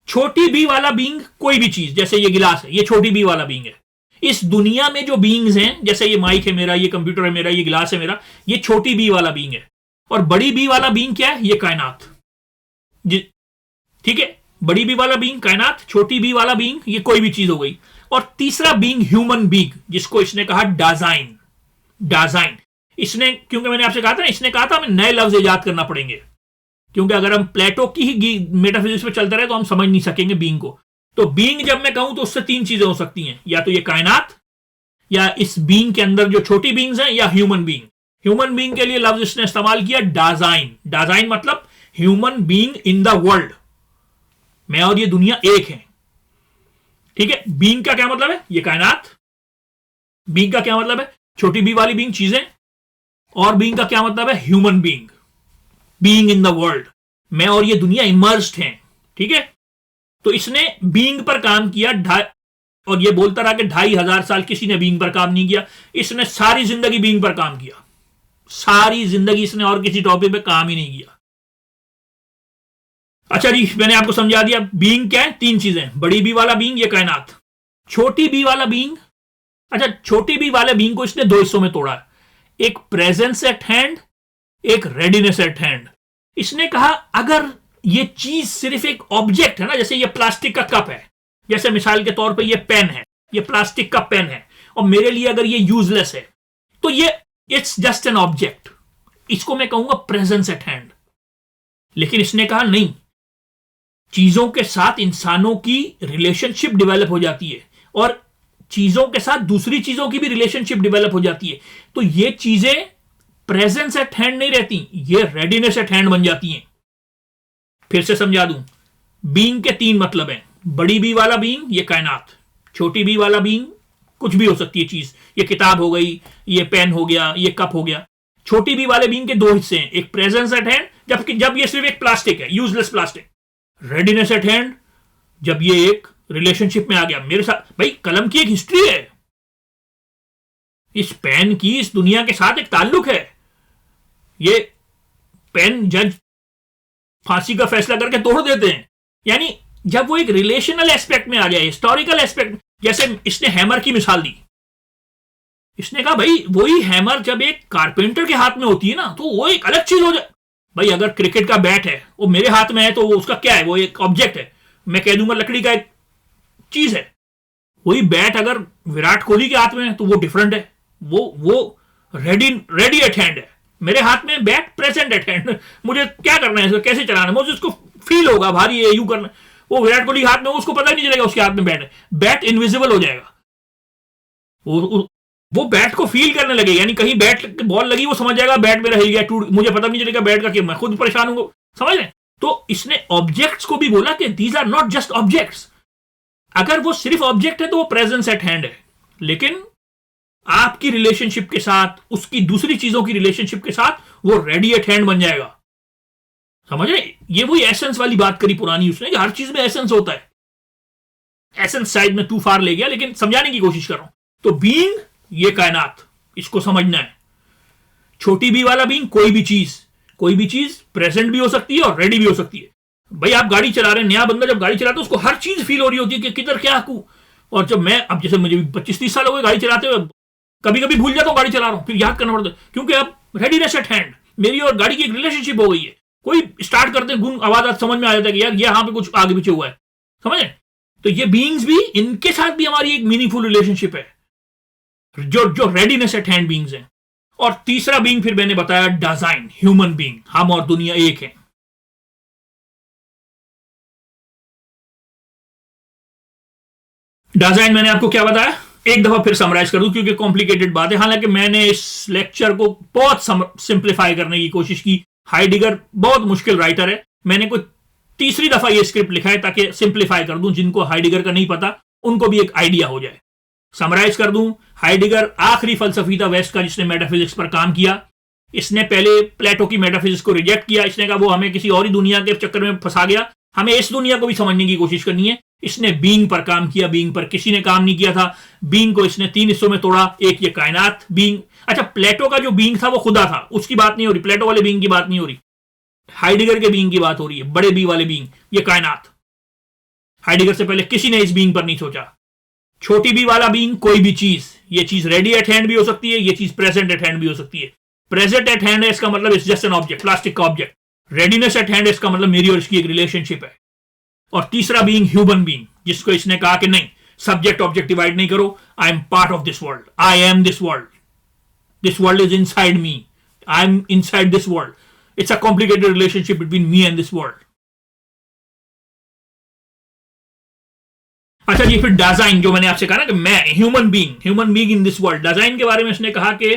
छोटी बी वाला बीइंग कोई भी चीज, जैसे ये गिलास है, ये छोटी बी वाला बीइंग है। इस दुनिया में जो बीइंग्स हैं, जैसे ये माइक है मेरा, ये कंप्यूटर है मेरा, ये गिलास है मेरा, ये छोटी बी वाला बीइंग है। और बड़ी बी वाला बीइंग क्या है? ये कायनात। ठीक है, बड़ी बी वाला बीइंग कायनात, छोटी बी वाला बीइंग ये कोई भी चीज हो गई। और तीसरा बीइंग ह्यूमन बीइंग, जिसको इसने कहा डाजाइन। डाजाइन इसने, क्योंकि मैंने आपसे कहा था ना, इसने कहा था हमें नए लफ्ज इजाद करना पड़ेंगे, क्योंकि अगर हम प्लेटो की ही मेटाफिजिक्स पे चलते रहे तो हम समझ नहीं सकेंगे बीइंग को। तो बीइंग जब मैं कहूं तो उससे तीन चीजें हो सकती हैं, या तो ये कायनात, या इस बीइंग के अंदर जो छोटी बीइंग्स हैं, या ह्यूमन बीइंग। ह्यूमन बीइंग के लिए लफ्ज इसने इस्तेमाल किया डाजाइन। डाजाइन मतलब human being in the world, मैं और ये दुनिया एक है। ठीक है, बीइंग का क्या मतलब है? ये कायनात। बीइंग का क्या मतलब है? छोटी बी वाली बीइंग, चीजें। और बीइंग का क्या मतलब है? Human being, being in the world, मैं और ये दुनिया इमर्स्ड हैं। ठीक है, तो इसने बीइंग पर काम किया, और ये बोलता रहा कि 2500 साल किसी ने बीइंग पर काम नहीं किया। इसने सारी जिंदगी बीइंग पर काम किया, सारी जिंदगी इसने और किसी टॉपिक पे काम ही नहीं किया। अच्छा जी, मैंने आपको समझा दिया बीइंग क्या है। तीन चीजें, बड़ी बी वाला बीइंग ये कायनात, छोटी बी वाला बीइंग। अच्छा, छोटी बी वाले बीइंग को इसने दो हिस्सों में तोड़ा, एक प्रेजेंस एट हैंड, एक रेडीनेस एट हैंड। इसने कहा अगर ये चीज सिर्फ एक ऑब्जेक्ट है ना, जैसे ये प्लास्टिक का कप है, जैसे मिसाल के तौर पे ये पेन है, ये प्लास्टिक का पेन है, और मेरे लिए अगर ये यूजलेस है तो ये इट्स जस्ट एन ऑब्जेक्ट, इसको मैं कहूंगा प्रेजेंस एट हैंड। लेकिन इसने कहा नहीं, चीजों के साथ इंसानों की रिलेशनशिप डेवलप हो जाती है, और चीजों के साथ दूसरी चीजों की भी रिलेशनशिप डेवलप हो जाती है। तो ये चीजें प्रेजेंस एट हैंड नहीं रहती, ये रेडीनेस एट हैंड बन जाती हैं। फिर से समझा दूं, बीइंग के तीन मतलब हैं। बड़ी बी वाला बीइंग ये कायनात, छोटी बी वाला बीइंग कुछ भी हो सकती है चीज, ये किताब हो गई, ये पेन हो गया, ये कप हो गया। छोटी बी वाले बीइंग के दो हिस्से हैं, एक प्रेजेंस एट हैंड, जबकि जब ये सिर्फ एक प्लास्टिक है, useless plastic. Readiness eight hand, जब ये एक रिलेशनशिप में आ गया मेरे साथ। भाई कलम की एक हिस्ट्री है, इस पेन की इस दुनिया के साथ एक ताल्लुक है। ये पेन जज फांसी का फैसला करके तोड़ देते हैं, यानी जब वो एक रिलेशनल एस्पेक्ट में आ जाए, हिस्टोरिकल एस्पेक्ट। जैसे इसने हैमर की मिसाल दी, इसने कहा भाई वही हैमर जब एक कारपेंटर के हाथ में होती है ना, तो वो एक अलग चीज हो जाए। भाई अगर क्रिकेट का बैट है वो मेरे हाथ में है तो वो उसका क्या है? वो एक ऑब्जेक्ट है, मैं कह दूंगा लकड़ी का एक चीज है। वही बैट अगर विराट कोहली के हाथ में है तो वो डिफरेंट है, वो रेडी एट हैंड है। मेरे हाथ में बैट प्रेजेंट एट हैंड, मुझे क्या करना है, कैसे चलाना है, मुझे उसको फील होगा भारी है, यूं करना। वो विराट कोहली हाथ में, उसको पता ही नहीं चलेगा उसके हाथ में बैट है, बैट इनविजिबल हो जाएगा। वो बैट को फील करने लगेगा, यानी कहीं बैट बॉल लगी, वो समझ जाएगा बैट मेरा हिल गया, टूट, मुझे पता नहीं चलेगा बैट का, कि मैं खुद परेशान हूँ, समझ रहे। तो इसने ऑब्जेक्ट्स को भी बोला कि these are not just objects. अगर वो सिर्फ ऑब्जेक्ट है तो वो प्रेजेंस एट हैंड है, लेकिन आपकी रिलेशनशिप के साथ, उसकी दूसरी चीजों की रिलेशनशिप के साथ वो रेडी एट हैंड बन जाएगा। समझ रहे, ये वही एसेंस वाली बात करी पुरानी उसने, कि हर चीज में एसेंस होता है। एसेंस साइड में टू फार ले गया, लेकिन समझाने की कोशिश कर रहा हूं। तो बीइंग, ये कायनात, इसको समझना है। छोटी बी वाला बीइंग, कोई भी चीज प्रेजेंट भी हो सकती है और रेडी भी हो सकती है। भाई आप गाड़ी चला रहे हैं, नया बंदा जब गाड़ी चलाता है उसको हर चीज फील हो रही होती है कि किधर क्या हूं। और जब मैं, अब जैसे मुझे 25-30 साल हो गए गाड़ी चलाते हुए, कभी कभी भूल जाता हूं गाड़ी चला रहा हूं, फिर याद करना पड़ता है, क्योंकि अब रेडीनेस एट हैंड, मेरी और गाड़ी की एक रिलेशनशिप हो गई है। कोई स्टार्ट करते गुण आवाज समझ में आ जाता है कि यार यहाँ पे कुछ आगे पीछे हुआ है, समझे। तो ये बीइंग्स भी, इनके साथ भी हमारी एक मीनिंगफुल रिलेशनशिप है, जो रेडीनेस एट हैंड बीइंग्स हैं। और तीसरा बीइंग फिर मैंने बताया डिजाइन, ह्यूमन बीइंग, हम और दुनिया एक है। डिजाइन मैंने आपको क्या बताया, एक दफा फिर समराइज कर दूं, क्योंकि कॉम्प्लिकेटेड बात है। हालांकि मैंने इस लेक्चर को बहुत सिंप्लीफाई करने की कोशिश की। हाइडिगर बहुत मुश्किल राइटर है, मैंने कोई तीसरी दफा ये स्क्रिप्ट लिखा है ताकि सिंप्लीफाई कर दूं, जिनको हाइडिगर का नहीं पता उनको भी एक आइडिया हो जाए। समराइज कर दूं, हाइडिगर आखिरी फलसफी था वेस्ट का जिसने मेटाफिजिक्स पर काम किया। इसने पहले प्लेटो की मेटाफिजिक्स को रिजेक्ट किया, इसने कहा वो हमें किसी और ही दुनिया के चक्कर में फंसा गया, हमें इस दुनिया को भी समझने की कोशिश करनी है। इसने बीइंग पर काम किया, बीइंग पर किसी ने काम नहीं किया था। बीइंग को इसने 3 हिस्सों में तोड़ा, एक ये कायनात बीइंग। अच्छा, प्लेटो का जो बीइंग था वो खुदा था, उसकी बात नहीं हो रही, प्लेटो वाले बीइंग की बात नहीं हो रही, हाइडिगर के बीइंग की बात हो रही है, बड़े बी वाले बीइंग, ये कायनात। हाइडिगर से पहले किसी ने इस बीइंग पर नहीं सोचा। छोटी बी वाला बीइंग, कोई भी चीज, ये चीज रेडी एट हैंड भी हो सकती है, ये चीज प्रेजेंट एट हैंड भी हो सकती है। प्रेजेंट एट हैंड है इसका मतलब it's just an object, plastic का ऑब्जेक्ट। रेडीनेस एट हैंड है इसका मतलब मेरी और इसकी एक रिलेशनशिप है। और तीसरा बीइंग ह्यूमन बीइंग, जिसको इसने कहा कि नहीं, सब्जेक्ट ऑब्जेक्ट डिवाइड नहीं करो, I am part of this world, I am this world is inside me, I am inside this world, it's a complicated relationship between me and this world. अच्छा जी, फिर design, जो मैंने आपसे कहा ना कि मैं human being in this world, design के बारे में इसने कहा कि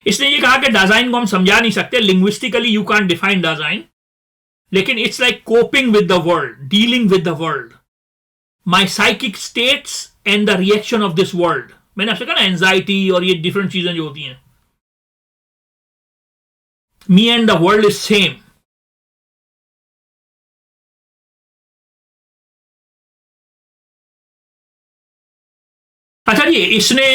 इसने ये कहा कि डिजाइन को हम समझा नहीं सकते, linguistically you can define design, लेकिन it's like coping with the world, dealing with the world, my psychic states and the reaction of this world. मैंने आपसे कहा ना एंजाइटी और ये डिफरेंट चीजें जो होती हैं, me and the world is same. अच्छा जी, इसने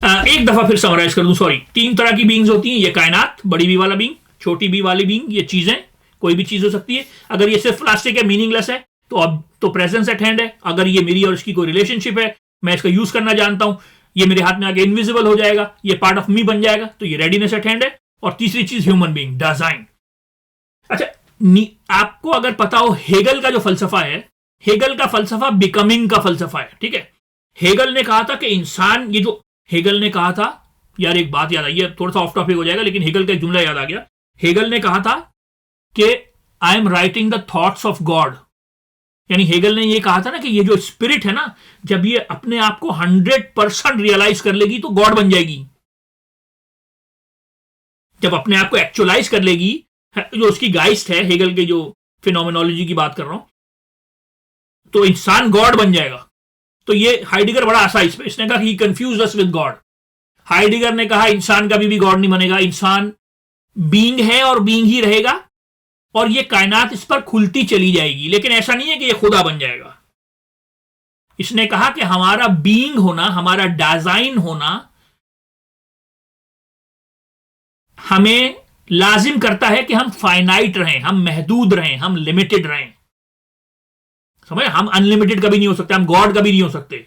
एक दफा फिर समराइज कर दूं, सॉरी, 3 तरह की बीइंग्स होती हैं, ये कायनात, बड़ी बी वाला बीइंग, छोटी बी वाली बीइंग, ये चीजें, कोई भी चीज हो सकती है। अगर ये सिर्फ प्लास्टिक है, मीनिंगलेस है, तो अब तो प्रेजेंस एट हैंड है। अगर ये मेरी और इसकी कोई रिलेशनशिप है, मैं इसका यूज करना जानता हूं, ये मेरे हाथ में आगे इनविजिबल हो जाएगा, ये पार्ट ऑफ मी बन जाएगा, तो ये रेडीनेस एट हैंड है। और तीसरी चीज ह्यूमन बीइंग, डिजाइन। अच्छा, आपको अगर पता हो हेगल का जो फलसफा है, हेगल का फलसफा बिकमिंग का फलसफा है, ठीक है। हेगल ने कहा था कि इंसान, ये जो हेगल ने कहा था, यार एक बात याद आई है, थोड़ा सा ऑफ टॉपिक हो जाएगा, लेकिन हेगल का एक जुमला याद आ गया। हेगल ने कहा था कि I am writing the thoughts of God, यानी हेगल ने ये कहा था ना कि ये जो स्पिरिट है ना, जब ये अपने आप को 100% रियलाइज कर लेगी तो गॉड बन जाएगी। जब अपने आप को एक्चुअलाइज कर लेगी, जो उसकी गाइस्ट है, हेगल के जो फिनोमेनोलॉजी की बात कर रहा हूं, तो इंसान गॉड बन जाएगा। तो ये हाइडिगर बड़ा आशा इस पे, इसने कहा he confuse us with God. Heidegger ने कहा इंसान कभी भी गॉड नहीं बनेगा, इंसान बीइंग है और बीइंग ही रहेगा, और ये कायनात इस पर खुलती चली जाएगी, लेकिन ऐसा नहीं है कि ये खुदा बन जाएगा। इसने कहा कि हमारा बीइंग होना, हमारा डिजाइन होना हमें लाजिम करता है कि हम फाइनाइट रहें, हम महदूद रहें, हम लिमिटेड रहें। समझे, हम अनलिमिटेड कभी नहीं हो सकते, हम गॉड कभी नहीं हो सकते।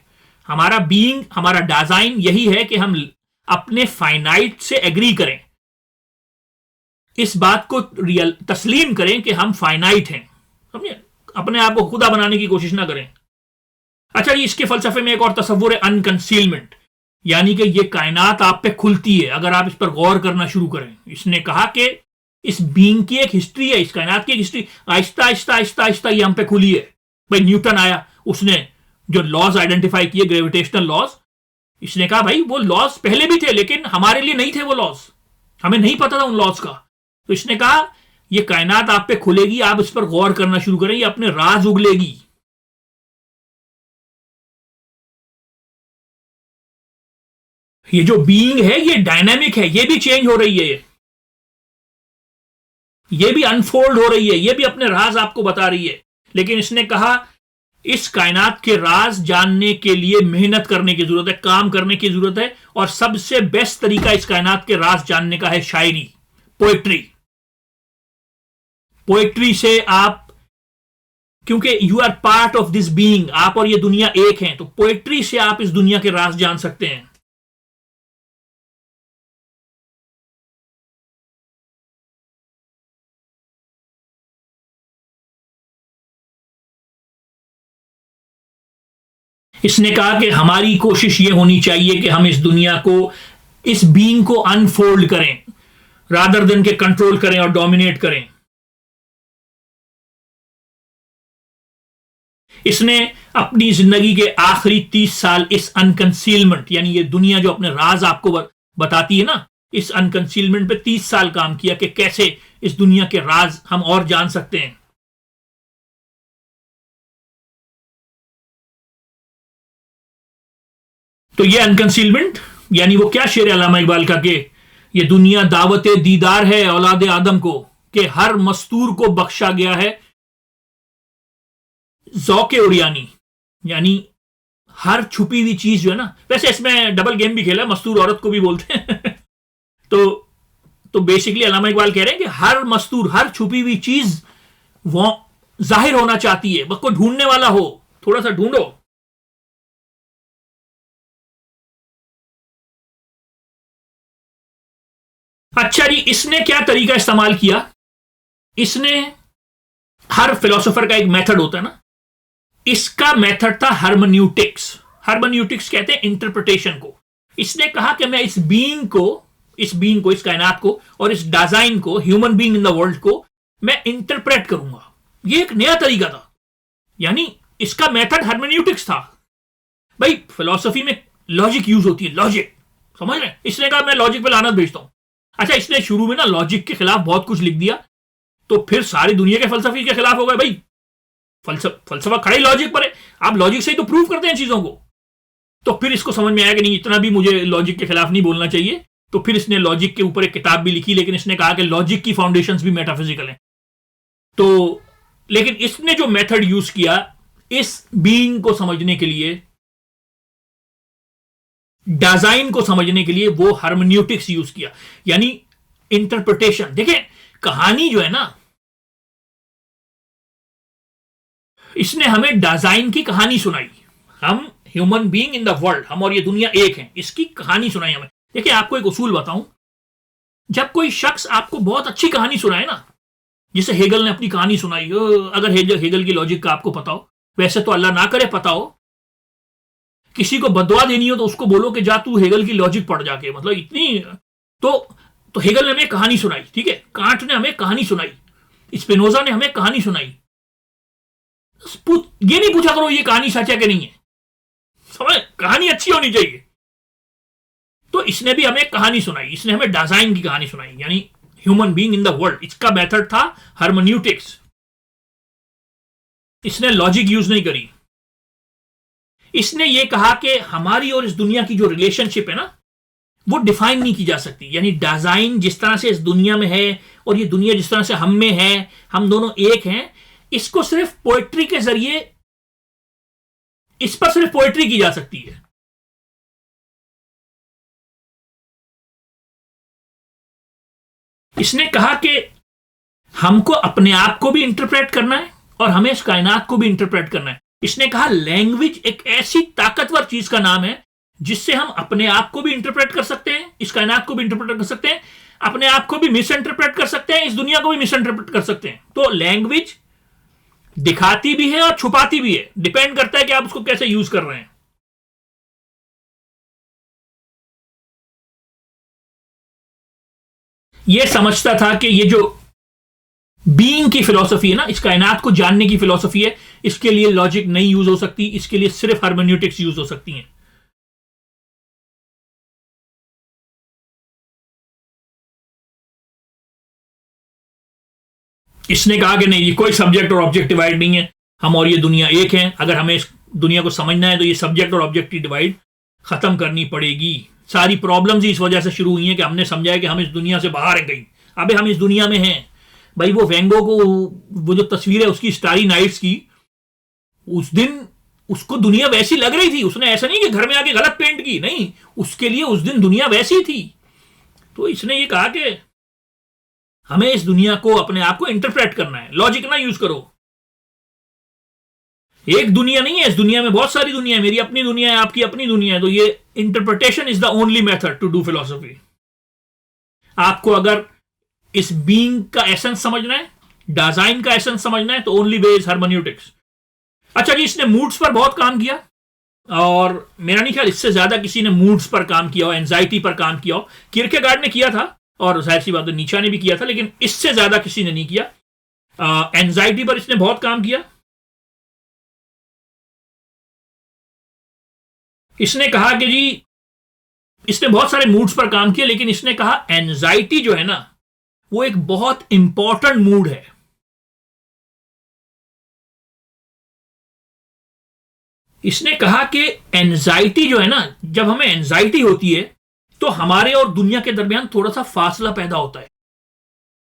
हमारा बीइंग, हमारा डिजाइन यही है कि हम अपने फाइनाइट से एग्री करें, इस बात को रियल तस्लीम करें कि हम फाइनाइट हैं, समझे, अपने आप को खुदा बनाने की कोशिश ना करें। अच्छा जी, इसके फलसफे में एक और तस्वुर है अनकंसीलमेंट, यानी कि ये कायनात आप पे खुलती है अगर आप इस पर गौर करना शुरू करें। इसने कहा कि इस बीइंग की एक हिस्ट्री है, इस कायनात की एक हिस्ट्री, आहिस्ता आहिस्ता आहिस्ता आहिस्ता ये हम पे खुली है। भाई न्यूटन आया, उसने जो लॉज आइडेंटिफाई किए, ग्रेविटेशनल लॉज, इसने कहा भाई वो लॉज पहले भी थे लेकिन हमारे लिए नहीं थे वो लॉज, हमें नहीं पता था उन लॉज का। तो इसने कहा ये कायनात आप पे खुलेगी, आप इस पर गौर करना शुरू करें, ये अपने राज उगलेगी। ये जो बीइंग है ये डायनामिक है, ये भी चेंज हो रही है, ये भी अनफोल्ड हो रही है, ये भी अपने राज आपको बता रही है। लेकिन इसने कहा इस कायनात के राज जानने के लिए मेहनत करने की जरूरत है, काम करने की जरूरत है, और सबसे बेस्ट तरीका इस कायनात के राज जानने का है शायरी, पोएट्री। पोएट्री से आप, क्योंकि you are part of this being, आप और ये दुनिया एक हैं, तो पोएट्री से आप इस दुनिया के राज जान सकते हैं। इसने कहा कि हमारी कोशिश यह होनी चाहिए कि हम इस दुनिया को, इस बीइंग को अनफोल्ड करें रादर देन के कंट्रोल करें और डोमिनेट करें। इसने अपनी जिंदगी के आखिरी 30 साल इस अनकंसीलमेंट, यानी ये दुनिया जो अपने राज आपको बताती है ना, इस अनकंसीलमेंट पे 30 साल काम किया कि कैसे इस दुनिया के राज हम और जान सकते हैं। तो ये अनकंसीलमेंट, यानी वो क्या शेर अल्लामा इकबाल का कि ये दुनिया दावत दीदार है औलाद आदम को, कि हर मस्तूर को बख्शा गया है ज़ौक़े उरियानी, यानी हर छुपी हुई चीज जो है ना, वैसे इसमें डबल गेम भी खेला, मस्तूर औरत को भी बोलते हैं तो बेसिकली अल्लामा इकबाल कह रहे हैं कि हर मस्तूर, हर छुपी हुई चीज वो जाहिर होना चाहती है, बस कोई ढूंढने वाला हो, थोड़ा सा ढूंढो। अच्छा जी, इसने क्या तरीका इस्तेमाल किया? इसने, हर फिलोसोफर का एक मेथड होता है ना, इसका मेथड था हर्मेन्यूटिक्स। हर्मेन्यूटिक्स कहते हैं इंटरप्रिटेशन को। इसने कहा कि मैं इस बीइंग को, इस कायनात को और इस डिजाइन को, human being in the world को मैं इंटरप्रेट करूंगा। ये एक नया तरीका था, यानी इसका मेथड हर्मेन्यूटिक्स था। भाई फिलोसफी में लॉजिक यूज होती है, लॉजिक, समझ रहे हैं? इसने कहा मैं लॉजिक पे लानत भेजता हूं। अच्छा, इसने शुरू में ना लॉजिक के खिलाफ बहुत कुछ लिख दिया, तो फिर सारी दुनिया के फलसफी के खिलाफ हो गए। भाई फलसफा खड़े लॉजिक पर है, आप लॉजिक से ही तो प्रूव करते हैं चीजों को। तो फिर इसको समझ में आया कि नहीं, इतना भी मुझे लॉजिक के खिलाफ नहीं बोलना चाहिए, तो फिर इसने लॉजिक के ऊपर एक किताब भी लिखी, लेकिन इसने कहा कि लॉजिक की फाउंडेशंस भी मेटाफिजिकल हैं। तो लेकिन इसने जो मेथड यूज किया इस बीइंग को समझने के लिए, डिजाइन को समझने के लिए, वो हर्मेन्यूटिक्स यूज किया, यानी इंटरप्रिटेशन। देखिए कहानी जो है ना, इसने हमें डिजाइन की कहानी सुनाई, हम human being in the world, हम और ये दुनिया एक है, इसकी कहानी सुनाई हमें। देखिए आपको एक उसूल बताऊं, जब कोई शख्स आपको बहुत अच्छी कहानी सुनाए ना, जैसे हेगल ने अपनी कहानी सुनाई, अगर हेगल की लॉजिक का आपको पता हो, वैसे तो अल्लाह ना करे पता हो, किसी को बदवा देनी हो तो उसको बोलो कि जा तू हेगल की लॉजिक पढ़ जाके, मतलब इतनी तो हेगल ने हमें कहानी सुनाई, ठीक है, कांट ने हमें कहानी सुनाई, स्पिनोजा ने हमें कहानी सुनाई। ये नहीं पूछा करो ये कहानी सच है कि नहीं है, समझ, कहानी अच्छी होनी चाहिए। तो इसने भी हमें कहानी सुनाई, इसने हमें डिजाइन की कहानी सुनाई, यानी human being in the world. इसका मेथड था हर्मेन्यूटिक्स, इसने लॉजिक यूज नहीं करी। इसने ये कहा कि हमारी और इस दुनिया की जो रिलेशनशिप है ना, वो डिफाइन नहीं की जा सकती, यानी डिजाइन जिस तरह से इस दुनिया में है और ये दुनिया जिस तरह से हम में है, हम दोनों एक हैं, इसको सिर्फ पोएट्री के जरिए, इस पर सिर्फ पोएट्री की जा सकती है। इसने कहा कि हमको अपने आप को भी इंटरप्रेट करना है और हमें इस कायनात को भी इंटरप्रेट करना है। इसने कहा लैंग्वेज एक ऐसी ताकतवर चीज का नाम है जिससे हम अपने आप को भी इंटरप्रेट कर सकते हैं, इस कायनात को भी इंटरप्रेट कर सकते हैं, अपने आप को भी मिस इंटरप्रेट कर सकते हैं, इस दुनिया को भी मिस इंटरप्रेट कर सकते हैं। तो लैंग्वेज दिखाती भी है और छुपाती भी है, डिपेंड करता है कि आप उसको कैसे यूज कर रहे हैं। ये समझता था कि ये जो बीइंग की फिलॉसफी है ना, इस कायनात को जानने की फिलॉसफी है, इसके लिए लॉजिक नहीं यूज हो सकती, इसके लिए सिर्फ हार्मोन्यूटिक्स यूज हो सकती हैं। इसने कहा कि नहीं, ये कोई सब्जेक्ट और ऑब्जेक्ट डिवाइड नहीं है, हम और ये दुनिया एक हैं। अगर हमें इस दुनिया को समझना है तो ये सब्जेक्ट और ऑब्जेक्ट की डिवाइड खत्म करनी पड़ेगी। सारी प्रॉब्लम्स ही इस वजह से शुरू हुई हैं कि हमने समझा है कि हम इस दुनिया से बाहर हैं कहीं। अबे हम इस दुनिया में हैं भाई। वो वेंगो को वो जो तस्वीर है उसकी स्टारी नाइट्स की, उस दिन उसको दुनिया वैसी लग रही थी। उसने ऐसा नहीं कि घर में आके गलत पेंट की, नहीं, उसके लिए उस दिन दुनिया वैसी थी। तो इसने ये कहा कि हमें इस दुनिया को, अपने आप को इंटरप्रेट करना है, लॉजिक ना यूज करो। एक दुनिया नहीं है, इस दुनिया में बहुत सारी दुनिया है। मेरी अपनी दुनिया है, आपकी अपनी दुनिया है। तो ये interpretation is the only method to do philosophy. आपको अगर इस बीइंग का एसेंस समझना है, डिजाइन का एसेंस समझना है, तो ओनली वे इज हार्मोन्यूटिक्स। अच्छा जी, इसने मूड्स पर बहुत काम किया, और मेरा नहीं ख्याल इससे ज्यादा किसी ने मूड्स पर काम किया हो, एंजाइटी पर काम किया हो। किरकेगार्ड ने किया था, और जाहिर सी बात है नीचा ने भी किया था, लेकिन इससे ज्यादा किसी ने नहीं किया। एंजाइटी पर इसने बहुत काम किया। इसने कहा कि जी, इसने बहुत सारे मूड्स पर काम किया, लेकिन इसने कहा एंजाइटी जो है ना, वो एक बहुत इंपॉर्टेंट मूड है। इसने कहा कि एंजाइटी जो है ना, जब हमें एंजाइटी होती है तो हमारे और दुनिया के दरमियान थोड़ा सा फासला पैदा होता है।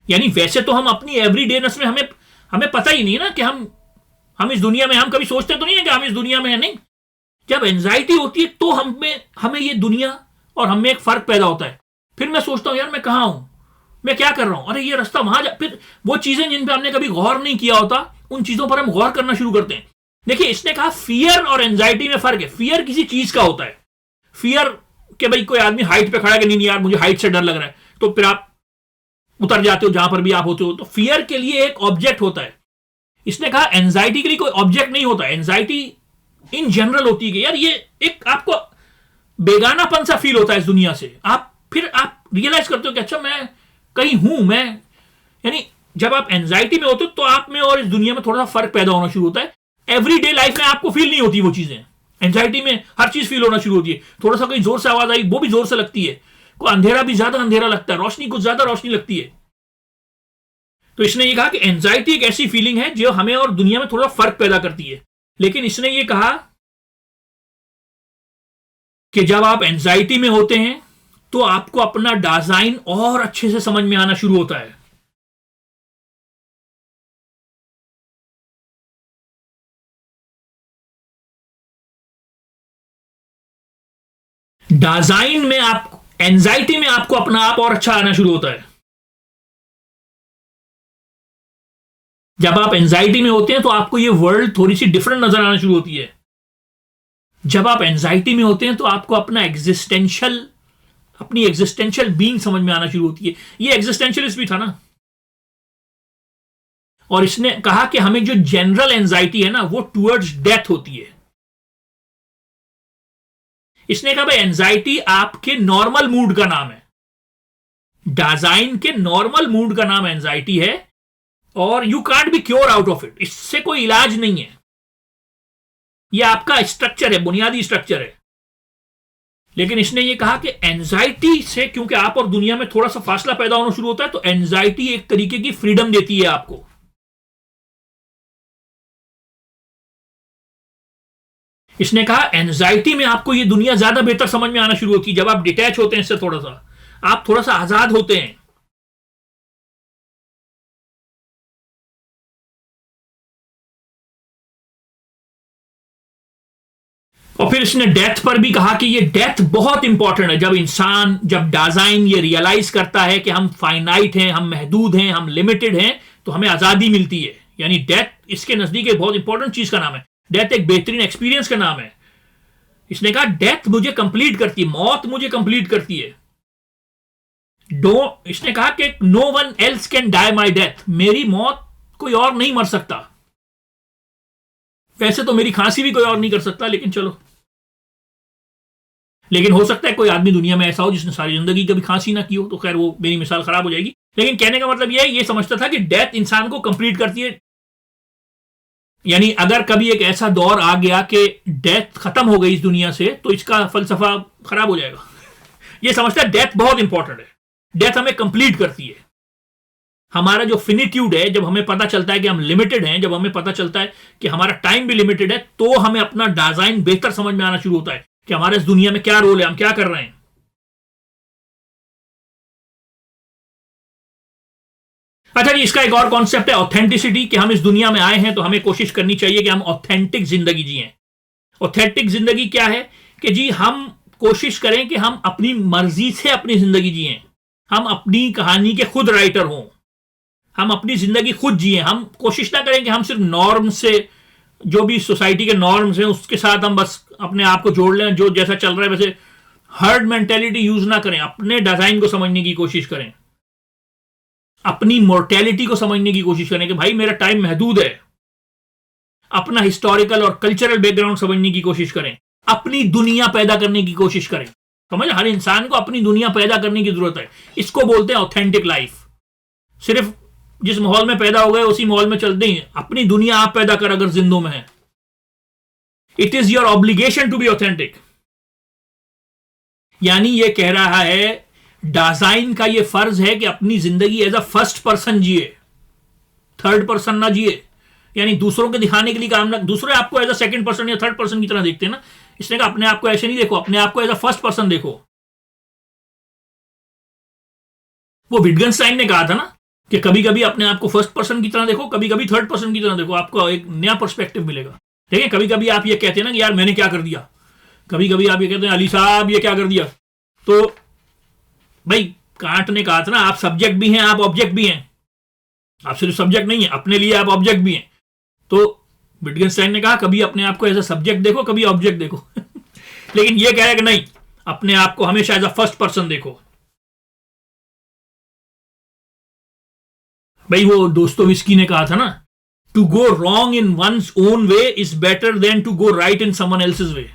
यानी वैसे तो हम अपनी एवरीडेनेस में हमें हमें पता ही नहीं ना कि हम इस दुनिया में, हम कभी सोचते तो नहीं है कि हम इस दुनिया में है। नहीं, जब एंजाइटी होती है तो हमें हमें ये दुनिया और हमें एक फर्क पैदा होता है। फिर मैं सोचता हूं यार मैं कहां हूं, मैं क्या कर रहा हूं, अरे ये रास्ता वहां जा। फिर वो चीजें जिन पे हमने कभी गौर नहीं किया होता, उन चीजों पर हम गौर करना शुरू करते हैं। देखिए, इसने कहा फियर और एंजाइटी में फर्क है। फियर किसी चीज का होता है। फियर कि भाई कोई आदमी हाइट पे खड़ा है कि नहीं यार मुझे हाइट से डर लग रहा है, तो फिर आप उतर जाते हो जहां पर भी आप होते हो। तो फियर के लिए एक ऑब्जेक्ट होता है। इसने कहा एंजाइटी के लिए कोई ऑब्जेक्ट नहीं होता। एंजाइटी इन जनरल होती है कि यार ये एक आपको बेगानापन सा फील होता है इस दुनिया से। फिर आप रियलाइज करते हो कि अच्छा मैं कहीं हूं, मैं, यानी जब आप एंजाइटी में होते हो तो आप में और इस दुनिया में थोड़ा सा फर्क पैदा होना शुरू होता है। एवरीडे लाइफ में आपको फील नहीं होती वो चीजें। एंजाइटी में हर चीज फील होना शुरू होती है। थोड़ा सा कोई जोर से आवाज आई, वो भी जोर से लगती है। कोई अंधेरा भी ज्यादा अंधेरा लगता है, रोशनी कुछ ज्यादा रोशनी लगती है। तो इसने ये कहा कि एंजाइटी एक ऐसी फीलिंग है जो हमें और दुनिया में थोड़ा फर्क पैदा करती है। लेकिन इसने ये कहा कि जब आप एंजाइटी में होते हैं तो आपको अपना डिजाइन और अच्छे से समझ में आना शुरू होता है। डिजाइन में आप, एंजाइटी में आपको अपना आप और अच्छा आना शुरू होता है। जब आप एंजाइटी में होते हैं तो आपको ये वर्ल्ड थोड़ी सी डिफरेंट नजर आना शुरू होती है। जब आप एंजाइटी में होते हैं तो आपको अपनी एग्जिस्टेंशियल बीइंग समझ में आना शुरू होती है। ये एग्जिस्टेंशियलिस्ट भी था ना। और इसने कहा कि हमें जो जनरल एंजाइटी है ना, वो टुवर्ड्स डेथ होती है। इसने कहा भाई एंजाइटी आपके नॉर्मल मूड का नाम है। डिजाइन के नॉर्मल मूड का नाम एंजाइटी है, और you can't be cure out of it. इससे कोई इलाज नहीं है। यह आपका स्ट्रक्चर है, बुनियादी स्ट्रक्चर है। लेकिन इसने यह कहा कि एंजाइटी से, क्योंकि आप और दुनिया में थोड़ा सा फासला पैदा होना शुरू होता है, तो एंजाइटी एक तरीके की फ्रीडम देती है आपको। इसने कहा एंजाइटी में आपको ये दुनिया ज्यादा बेहतर समझ में आना शुरू होती है। जब आप डिटैच होते हैं इससे, थोड़ा सा आप थोड़ा सा आजाद होते हैं। और फिर इसने डेथ पर भी कहा कि ये डेथ बहुत इंपॉर्टेंट है। जब डिजाइन ये रियलाइज करता है कि हम फाइनाइट हैं, हम महदूद हैं, हम लिमिटेड हैं, तो हमें आजादी मिलती है। यानी डेथ इसके नजदीक एक बहुत इंपॉर्टेंट चीज का नाम है। डेथ एक बेहतरीन एक्सपीरियंस का नाम है। इसने कहा डेथ मुझे कंप्लीट करती है, मौत मुझे कंप्लीट करती है। इसने कहा कि no one else can die my death. मेरी मौत कोई और नहीं मर सकता। वैसे तो मेरी खांसी भी कोई और नहीं कर सकता, लेकिन चलो। लेकिन हो सकता है कोई आदमी दुनिया में ऐसा हो जिसने सारी जिंदगी कभी खांसी ना की हो, तो खैर वो मेरी मिसाल खराब हो जाएगी। लेकिन कहने का मतलब यह है, ये समझता था कि डेथ इंसान को कंप्लीट करती है। यानी अगर कभी एक ऐसा दौर आ गया कि डेथ खत्म हो गई इस दुनिया से, तो इसका फलसफा खराब हो जाएगा। ये समझता है डेथ बहुत इंपॉर्टेंट है, डेथ हमें कंप्लीट करती है। हमारा जो फिनिट्यूड है, जब हमें पता चलता है कि हम लिमिटेड हैं, जब हमें पता चलता है कि हमारा टाइम भी लिमिटेड है, तो हमें अपना डिजाइन बेहतर समझ में आना शुरू होता है कि हमारे इस दुनिया में क्या रोल है, हम क्या कर रहे हैं। अच्छा जी, इसका एक और कॉन्सेप्ट है ऑथेंटिसिटी, कि हम इस दुनिया में आए हैं तो हमें कोशिश करनी चाहिए कि हम ऑथेंटिक जिंदगी जिएं। ऑथेंटिक जिंदगी क्या है कि जी हम कोशिश करें कि हम अपनी मर्जी से अपनी जिंदगी जिएं, हम अपनी कहानी के खुद राइटर हों, हम अपनी जिंदगी खुद जिएं। हम कोशिश ना करें कि हम सिर्फ नॉर्म से, जो भी सोसाइटी के नॉर्म्स हैं उसके साथ हम बस अपने आप को जोड़ लें, जो जैसा चल रहा है वैसे हर्ड मेंटेलिटी यूज ना करें। अपने डिजाइन को समझने की कोशिश करें, अपनी मोर्टेलिटी को समझने की कोशिश करें कि भाई मेरा टाइम महदूद है। अपना हिस्टोरिकल और कल्चरल बैकग्राउंड समझने की कोशिश करें, अपनी दुनिया पैदा करने की कोशिश करें। समझ, हर इंसान को अपनी दुनिया पैदा करने की जरूरत है। इसको बोलते हैं ऑथेंटिक लाइफ। सिर्फ जिस माहौल में पैदा हो गए उसी माहौल में चलते ही, अपनी दुनिया आप पैदा कर अगर जिंदों में है। It is your obligation to be authentic. यानी ये कह रहा है, डिजाइन का ये फर्ज है कि अपनी जिंदगी एज अ फर्स्ट पर्सन जिए, थर्ड पर्सन ना जिए। यानी दूसरों के दिखाने के लिए काम ना, दूसरे आपको एज अ सेकंड पर्सन या थर्ड पर्सन की तरह देखते हैं ना, इसने कहा अपने आप को ऐसे नहीं देखो, अपने आप को एज अ फर्स्ट पर्सन देखो। वो विटगेन्स्टाइन ने कहा था ना कि कभी कभी अपने आप को फर्स्ट पर्सन की तरह देखो, कभी कभी थर्ड पर्सन की तरह देखो, आपको एक नया पर्सपेक्टिव मिलेगा। ठीक है, कभी कभी आप ये कहते हैं ना कि यार मैंने क्या कर दिया, कभी कभी आप ये कहते हैं अली साहब ये क्या कर दिया, तो भाई कांट ने कहा था ना, आप सब्जेक्ट भी हैं आप ऑब्जेक्ट भी हैं, आप सिर्फ सब्जेक्ट नहीं है, अपने लिए आप ऑब्जेक्ट भी हैं। तो विटगेन्स्टाइन ने कहा कभी अपने आप को एज अ सब्जेक्ट देखो, कभी ऑब्जेक्ट देखो। लेकिन ये कह रहा है कि नहीं, अपने आप को हमेशा एज अ फर्स्ट पर्सन देखो। भाई वो दोस्तोविस्की ने कहा था ना, to go wrong in one's own way is better than to go right in someone else's way.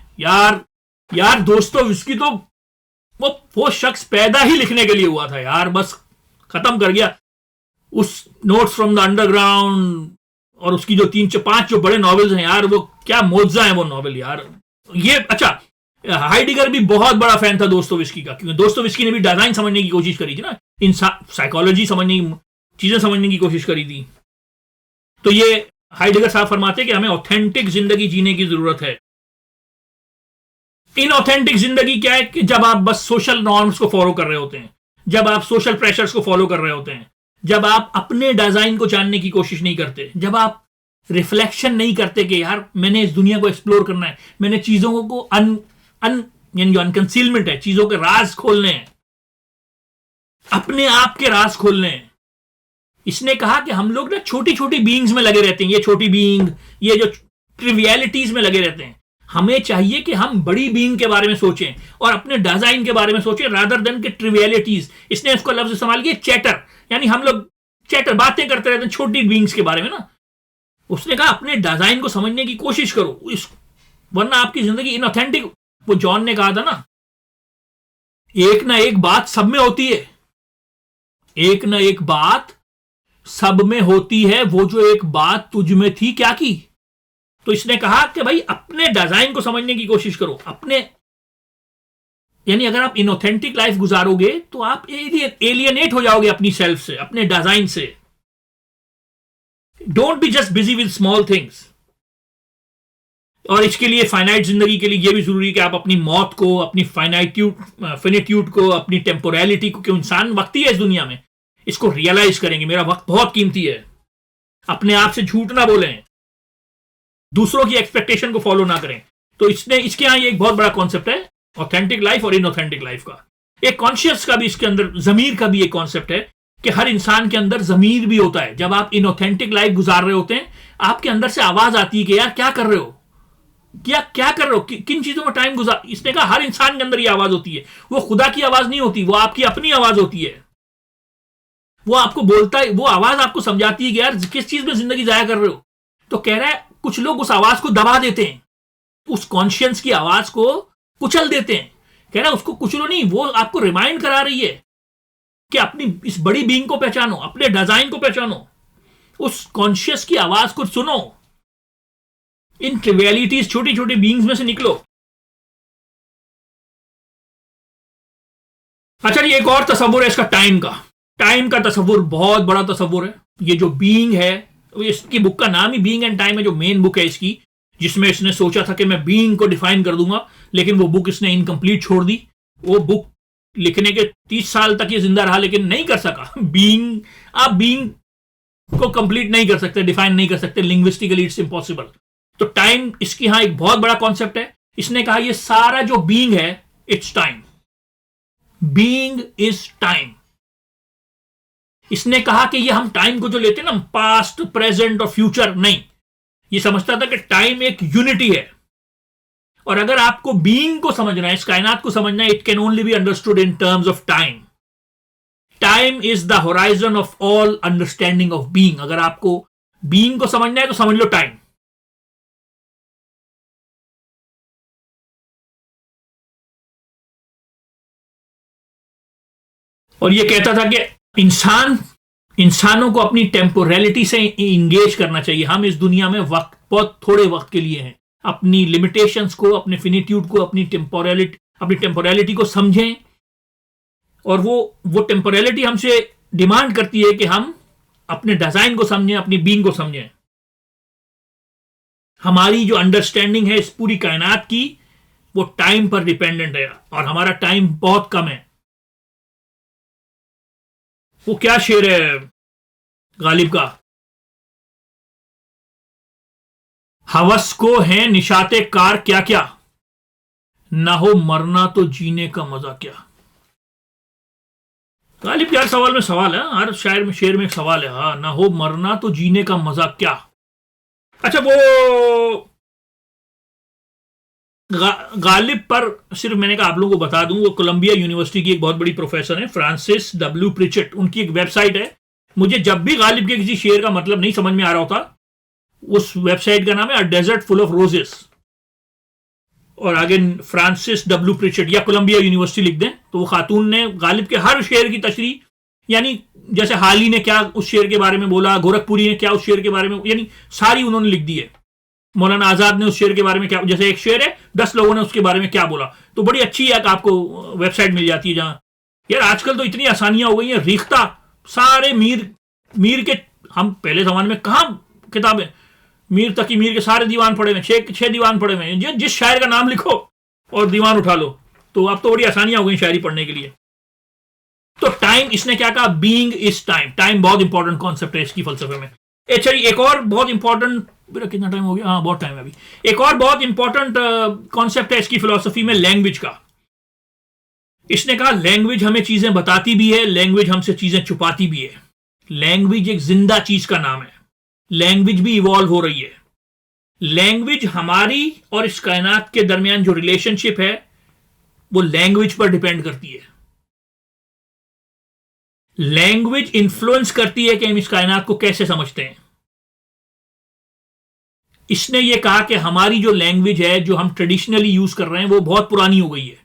यार दोस्तोविस्की तो वो शख्स पैदा ही लिखने के लिए हुआ था यार, बस खत्म कर गया। उस नोट्स फ्रॉम द अंडरग्राउंड और उसकी जो 3-5 जो बड़े नॉवेल्स हैं यार, वो क्या मोजा है वो नॉवेल यार। ये अच्छा, हाइडिगर भी बहुत बड़ा फैन था दोस्तोविस्की का, क्योंकि दोस्तोविस्की ने भी डिजाइन समझने की कोशिश करी थी ना, इंसान साइकोलॉजी समझने की, चीजें समझने की कोशिश करी थी। तो ये हाइडिगर साहब फरमाते हैं कि हमें ऑथेंटिक जिंदगी जीने की जरूरत है। इनऑथेंटिक जिंदगी क्या है कि जब आप बस सोशल नॉर्म्स को फॉलो कर रहे होते हैं, जब आप सोशल प्रेशर्स को फॉलो कर रहे होते हैं, जब आप अपने डिजाइन को जानने की कोशिश नहीं करते, जब आप रिफ्लेक्शन नहीं करते कि यार मैंने इस दुनिया को एक्सप्लोर करना है, मैंने चीजों को यानी जो अनकंसीलमेंट है, चीजों के राज खोलने हैं, अपने आप के राज खोलने हैं। इसने कहा कि हम लोग ना छोटी छोटी बीइंग्स में लगे रहते हैं, ये छोटी बीइंग, ये जो ट्रिवियलिटीज में लगे रहते हैं। हमें चाहिए कि हम बड़ी बीइंग के बारे में सोचें और अपने डिजाइन के बारे में सोचें, रादर देन के ट्रिवियलिटीज। इसने उसको लफ्ज इस्तेमाल किया चैटर, यानी हम लोग चैटर बातें करते रहते हैं छोटी बीइंग्स के बारे में ना। उसने कहा अपने डिजाइन को समझने की कोशिश करो, वरना आपकी जिंदगी इनऑथेंटिक। वो जॉन ने कहा था ना, एक ना एक बात सब में होती है, एक ना एक बात सब में होती है, वो जो एक बात तुझ में थी क्या की। तो इसने कहा कि भाई अपने डिजाइन को समझने की कोशिश करो, अपने, यानी अगर आप इनऑथेंटिक लाइफ गुजारोगे तो आप एलियनेट हो जाओगे अपनी सेल्फ से, अपने डिजाइन से। Don't be just busy with small things. और इसके लिए फाइनाइट जिंदगी के लिए यह भी जरूरी है कि आप अपनी मौत को, अपनी फिनिट्यूड को, अपनी टेम्पोरलिटी को, क्यों इंसान वक्ती है इस दुनिया में, इसको रियलाइज करेंगे मेरा वक्त बहुत कीमती है। अपने आप से झूठ ना बोलें, दूसरों की एक्सपेक्टेशन को फॉलो ना करें। तो इसके यहां ये एक बहुत बड़ा कॉन्सेप्ट है ऑथेंटिक लाइफ और इनऑथेंटिक लाइफ का। एक कॉन्शियस का भी इसके अंदर, जमीर का भी एक कॉन्सेप्ट है कि हर इंसान के अंदर जमीर भी होता है। जब आप इनऑथेंटिक लाइफ गुजार रहे होते हैं, आपके अंदर से आवाज आती है कि यार क्या कर रहे हो, क्या कर रहे हो, किन चीजों में टाइम गुजार। इसने कहा हर इंसान के अंदर ये आवाज होती है, वो खुदा की आवाज नहीं होती, वो आपकी अपनी आवाज होती है। वो आपको बोलता है, वो आवाज आपको समझाती है कि यार किस चीज में जिंदगी जाया कर रहे हो। तो कह रहा है कुछ लोग उस आवाज को दबा देते हैं, उस कॉन्शियंस की आवाज को कुचल देते हैं कह रहा उसको कुछ लो नहीं, वो आपको रिमाइंड करा रही है कि अपनी इस बड़ी बीइंग को पहचानो, अपने डिजाइन को पहचानो, उस कॉन्शियस की आवाज को सुनो, इन ट्रिवियलिटीज छोटी छोटी बीइंग्स में से निकलो। अच्छा जी, एक और तस्वुर है इसका टाइम का। टाइम का तस्वुर बहुत बड़ा तस्वुर है। ये जो बीइंग है, इसकी बुक का नाम ही बीइंग एंड टाइम है, जो मेन बुक है इसकी, जिसमें इसने सोचा था कि मैं बीइंग को डिफाइन कर दूंगा, लेकिन वो बुक इसने इनकम्प्लीट छोड़ दी। वो बुक लिखने के 30 साल तक ये जिंदा रहा, लेकिन नहीं कर सका बीइंग। आप बीइंग को कंप्लीट नहीं कर सकते, डिफाइन नहीं कर सकते, लिंग्विस्टिकली इट्स इम्पॉसिबल। तो टाइम इसकी यहां एक बहुत बड़ा कॉन्सेप्ट है। इसने कहा ये सारा जो बीइंग है, it's time, being is time. इसने कहा कि ये हम टाइम को जो लेते हैं ना, पास्ट, प्रेजेंट और फ्यूचर, नहीं, ये समझता था कि टाइम एक यूनिटी है। और अगर आपको बीइंग को समझना है, इस कायनात को समझना है, it can only be understood in terms of time. Time is the horizon of all understanding of being. अगर आपको बीइंग को समझना है तो समझ लो टाइम। और ये कहता था कि इंसानों को अपनी टेम्पोरलिटी से इंगेज करना चाहिए। हम इस दुनिया में वक्त बहुत थोड़े वक्त के लिए हैं। अपनी लिमिटेशंस को, अपने फिनिट्यूड को, अपनी टेम्पोरलिटी को समझें। और वो टेम्पोरलिटी हमसे डिमांड करती है कि हम अपने डिजाइन को समझें, अपनी बीइंग को समझें। हमारी जो अंडरस्टैंडिंग है इस पूरी कायनात की, वो टाइम पर डिपेंडेंट है, और हमारा टाइम बहुत कम है। वो क्या शेर है गालिब का, हवस को है निशाते कार क्या क्या, ना हो मरना तो जीने का मजा क्या। गालिब के हर सवाल में सवाल है, हर शायर में शेर में एक सवाल है। हाँ, ना हो मरना तो जीने का मजा क्या। अच्छा, वो गालिब पर सिर्फ मैंने कहा आप लोगों को बता दूं, वो कोलंबिया यूनिवर्सिटी की एक बहुत बड़ी प्रोफेसर है, फ्रांसिस डब्ल्यू प्रिचेट। उनकी एक वेबसाइट है। मुझे जब भी गालिब के किसी शेर का मतलब नहीं समझ में आ रहा होता, उस वेबसाइट का नाम है a desert full of roses, और आगे फ्रांसिस डब्ल्यू प्रिचेट या कोलंबिया यूनिवर्सिटी लिख दें तो वो खातून ने गालिब के हर शेर की तशरीह, यानी जैसे हाली ने क्या उस शेर के बारे में बोला, गोरखपुरी ने क्या उस शेर के बारे में, यानी सारी उन्होंने लिख दी है। मौलाना आजाद ने उस शेर के बारे में क्या, जैसे एक शेर है 10 लोगों ने उसके बारे में क्या बोला, तो बड़ी अच्छी है, आपको वेबसाइट मिल जाती है जहां। यार आजकल तो इतनी आसानियां हो गई हैं, रीख्ता सारे मीर के, हम पहले जमाने में कहां किताबें, मीर तकी मीर के सारे दीवान पड़े हुए, छह दीवान पड़े हुए हैं, जिस शायर का नाम लिखो और दीवान उठा लो। तो अब तो बड़ी आसानियां हो गई शायरी पढ़ने के लिए। तो टाइम, इसने क्या कहा, बीइंग इज टाइम। टाइम बहुत इंपॉर्टेंट कॉन्सेप्ट है इसकी फलसफे में। अच्छा, एक और बहुत इंपॉर्टेंट, कितना टाइम हो गया, हाँ बहुत टाइम है अभी। एक और बहुत इंपॉर्टेंट कॉन्सेप्ट है इसकी फिलॉसफी में, लैंग्वेज का। इसने कहा लैंग्वेज हमें चीजें बताती भी है, लैंग्वेज हमसे चीजें छुपाती भी है। लैंग्वेज एक जिंदा चीज का नाम है। लैंग्वेज भी इवॉल्व हो रही है। लैंग्वेज हमारी और इस कायनात के दरमियान जो रिलेशनशिप है, वो लैंग्वेज पर डिपेंड करती है। लैंग्वेज इन्फ्लुएंस करती है कि हम इस कायनात को कैसे समझते हैं। इसने ये कहा कि हमारी जो लैंग्वेज है, जो हम ट्रेडिशनली यूज कर रहे हैं, वो बहुत पुरानी हो गई है।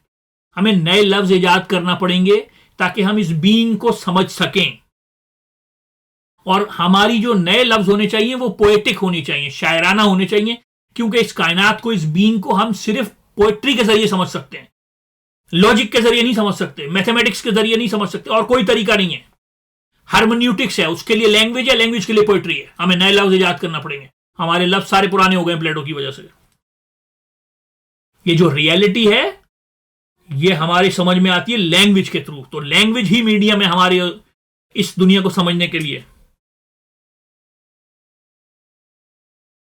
हमें नए लफ्ज इजाद करना पड़ेंगे ताकि हम इस बीइंग को समझ सकें। और हमारी जो नए लफ्ज होने चाहिए वो पोएटिक होनी चाहिए, शायराना होने चाहिए, क्योंकि इस कायनात को, इस बीइंग को हम सिर्फ पोएट्री के जरिए समझ सकते हैं, लॉजिक के जरिए नहीं समझ सकते, मैथमेटिक्स के जरिए नहीं समझ सकते, और कोई तरीका नहीं है। हार्मोन्यूटिक्स है, उसके लिए लैंग्वेज है, लैंग्वेज के लिए पोएट्री है। हमें नए लफ्ज इजाद करना पड़ेंगे। हमारे लफ्ज सारे पुराने हो गए प्लेटो की वजह से। ये जो रियलिटी है, ये हमारी समझ में आती है लैंग्वेज के थ्रू। तो लैंग्वेज ही मीडियम है हमारे इस दुनिया को समझने के लिए।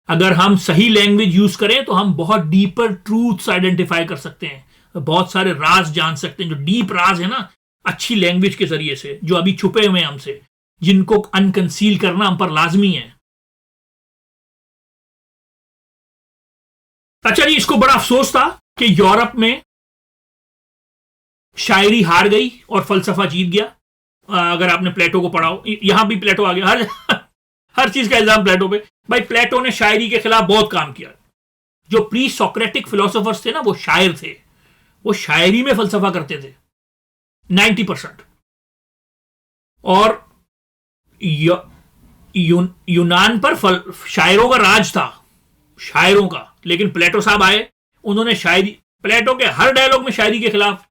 अगर हम सही लैंग्वेज यूज करें तो हम बहुत डीपर ट्रूथ्स आइडेंटिफाई कर सकते हैं, बहुत सारे राज जान सकते हैं, जो डीप राज है ना, अच्छी लैंग्वेज के जरिए से, जो अभी छुपे हुए हैं हमसे, जिनको अनकंसील करना हम पर लाजमी है। अच्छा जी, इसको बड़ा अफसोस था कि यूरोप में शायरी हार गई और फलसफा जीत गया। अगर आपने प्लेटो को पढ़ा हो, यहां भी प्लेटो आ गया, हर चीज का इल्जाम प्लेटो पे। भाई प्लेटो ने शायरी के खिलाफ बहुत काम किया। जो प्री सोक्रेटिक फिलोसोफर्स थे ना, वो शायर थे, वो शायरी में फलसफा करते थे 90%। और यूनान पर शायरों का राज था, शायरों का। लेकिन प्लेटो साहब आए, उन्होंने शायरी, प्लेटो के हर डायलॉग में शायरी के खिलाफ।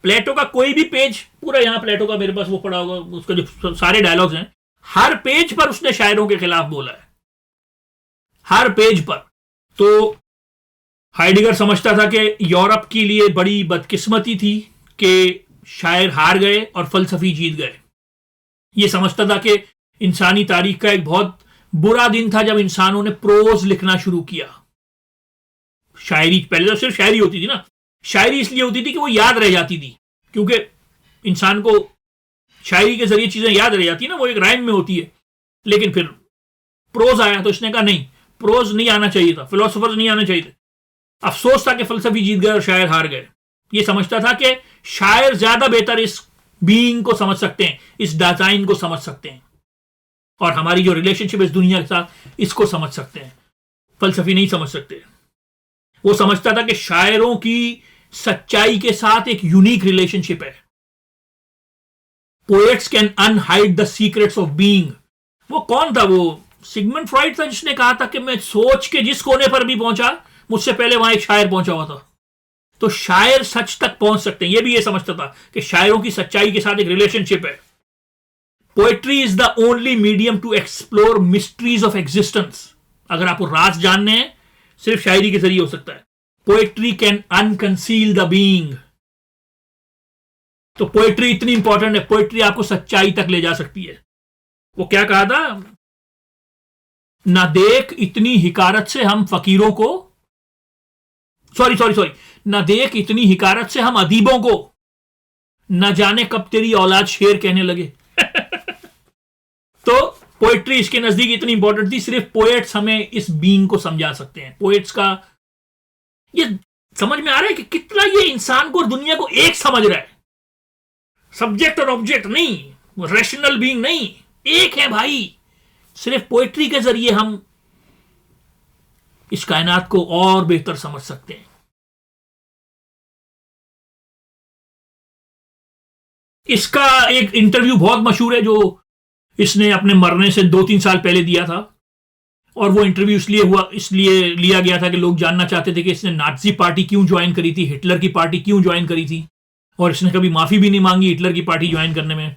प्लेटो का कोई भी पेज, पूरा यहां प्लेटो का मेरे पास वो पड़ा होगा, उसका जो सारे डायलॉग्स हैं, हर पेज पर उसने शायरों के खिलाफ बोला है, हर पेज पर। तो हाइडेगर समझता था कि यूरोप के लिए बड़ी बदकिस्मती थी कि शायर हार गए और फलसफी जीत गए। ये समझता था कि इंसानी तारीख का एक बहुत बुरा दिन था जब इंसानों ने प्रोज लिखना शुरू किया। शायरी, पहले तो सिर्फ शायरी होती थी ना, शायरी इसलिए होती थी कि वो याद रह जाती थी, क्योंकि इंसान को शायरी के जरिए चीजें याद रह जाती है ना, वो एक राइम में होती है। लेकिन फिर प्रोज आया तो इसने कहा नहीं, प्रोज नहीं आना चाहिए था, फिलोसोफर्स नहीं आने चाहिए थे। अफसोस था कि फलसफी जीत गए और शायर हार गए। ये समझता था कि शायर ज्यादा बेहतर इस बीइंग को समझ सकते हैं, इस डिजाइन को समझ सकते हैं, और हमारी जो रिलेशनशिप इस दुनिया के साथ, इसको समझ सकते हैं। फलसफी नहीं समझ सकते। वो समझता था कि शायरों की सच्चाई के साथ एक यूनिक रिलेशनशिप है। Poets can unhide the secrets of being. वो कौन था? वो सिगमंड फ्रॉइड था, जिसने कहा था कि मैं सोच के जिस कोने पर भी पहुंचा, मुझसे पहले वहां एक शायर पहुंचा हुआ था। तो शायर सच तक पहुंच सकते हैं। ये भी ये समझता था कि शायरों की सच्चाई के साथ एक रिलेशनशिप है। Poetry is the only medium to explore mysteries of existence. अगर आपको राज जानने हैं, सिर्फ शायरी के जरिए हो सकता है। Poetry can unconceal the being. तो पोएट्री इतनी इंपॉर्टेंट है, पोएट्री आपको सच्चाई तक ले जा सकती है। वो क्या कहा था? ना देख इतनी हिकारत से हम फकीरों को, सॉरी, ना देख इतनी हिकारत से हम अदीबों को, न जाने कब तेरी औलाद शेर कहने लगे। तो पोएट्री इसके नजदीक इतनी इंपॉर्टेंट थी। सिर्फ पोएट्स हमें इस बीइंग को समझा सकते हैं। पोएट्स का ये समझ में आ रहा है कि कितना ये इंसान को और दुनिया को एक समझ रहा है। सब्जेक्ट और ऑब्जेक्ट नहीं, रैशनल बीइंग नहीं, एक है भाई। सिर्फ पोएट्री के जरिए हम इस कायनात को और बेहतर समझ सकते हैं। इसका एक इंटरव्यू बहुत मशहूर है, जो इसने अपने मरने से 2-3 साल पहले दिया था। और वो इंटरव्यू इसलिए लिया गया था कि लोग जानना चाहते थे कि इसने नाज़ी पार्टी क्यों ज्वाइन करी थी, हिटलर की पार्टी क्यों ज्वाइन करी थी। और इसने कभी माफी भी नहीं मांगी हिटलर की पार्टी ज्वाइन करने में।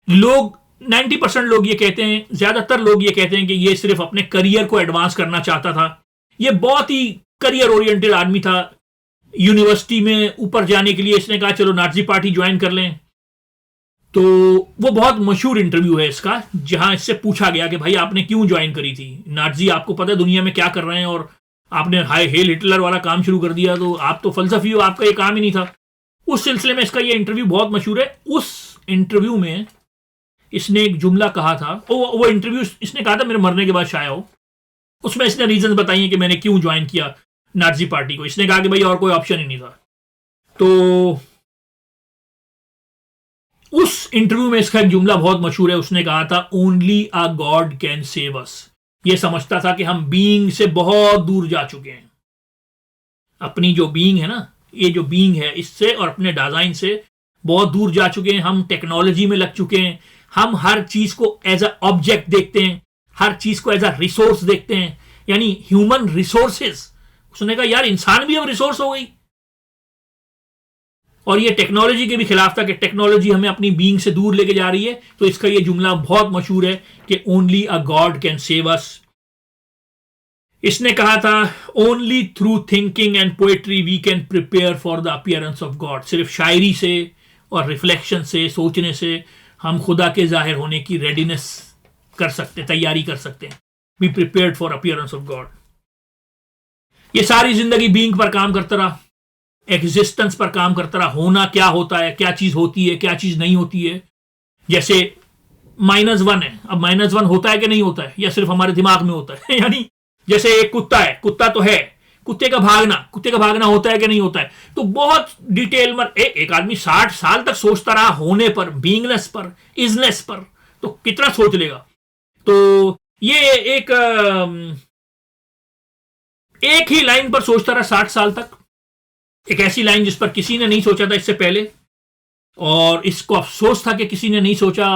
लोग 90% लोग ये कहते हैं, ज्यादातर लोग ये कहते हैं कि ये सिर्फ अपने करियर को एडवांस करना चाहता था। ये बहुत ही करियर ओरिएंटेड आदमी था। यूनिवर्सिटी में ऊपर जाने के लिए इसने कहा चलो नाज़ी पार्टी ज्वाइन कर लें। तो वो बहुत मशहूर इंटरव्यू है इसका, जहां इससे पूछा गया कि भाई आपने क्यों ज्वाइन करी थी नाज़ी, आपको पता है दुनिया में क्या कर रहे हैं और आपने हाय हेल हिटलर वाला काम शुरू कर दिया, तो आप तो फलसफी हो, आपका ये काम ही नहीं था। उस सिलसिले में इसका ये इंटरव्यू बहुत मशहूर है। उस इंटरव्यू में इसने एक जुमला कहा था, वो इंटरव्यू इसने कहा था मेरे मरने के बाद शाया हो। उसमें इसने रीजन बताई है कि मैंने क्यों ज्वाइन किया नाज़ी पार्टी को। इसने कहा कि भाई और कोई ऑप्शन ही नहीं था। तो उस इंटरव्यू में इसका एक जुमला बहुत मशहूर है। उसने कहा था only a god can save अस। ये समझता था कि हम बीइंग से बहुत दूर जा चुके हैं। अपनी जो बीइंग है ना, ये जो बीइंग है, इससे और अपने डिजाइन से बहुत दूर जा चुके हैं। हम टेक्नोलॉजी में लग चुके हैं। हम हर चीज को एज अ ऑब्जेक्ट देखते हैं, हर चीज को एज अ रिसोर्स देखते हैं, यानी ह्यूमन रिसोर्सेज। उसने कहा यार इंसान भी अब रिसोर्स हो गई। और ये टेक्नोलॉजी के भी खिलाफ था कि टेक्नोलॉजी हमें अपनी बीइंग से दूर लेके जा रही है। तो इसका ये जुमला बहुत मशहूर है कि only a god can save us. इसने कहा था only through thinking and poetry we can prepare for the appearance of God. सिर्फ शायरी से और रिफ्लेक्शन से, सोचने से हम खुदा के जाहिर होने की रेडीनेस कर सकते, तैयारी कर सकते हैं। Be prepared for appearance of God. ये सारी जिंदगी बीइंग पर काम करता रहा, एग्जिस्टेंस पर काम करता रहा। होना क्या होता है, क्या चीज होती है, क्या चीज नहीं होती है। जैसे -1 है, अब -1 होता है कि नहीं होता है, या सिर्फ हमारे दिमाग में होता है। यानी जैसे एक कुत्ता है, कुत्ता तो है, कुत्ते का भागना होता है कि नहीं होता है। तो बहुत डिटेल में एक आदमी 60 साल तक सोचता रहा होने पर, बीइंगनेस पर, इजनेस पर, तो कितना सोच लेगा। तो ये एक ही लाइन पर सोचता रहा 60 साल तक। एक ऐसी लाइन जिस पर किसी ने नहीं सोचा था इससे पहले, और इसको अफसोस था कि किसी ने नहीं सोचा,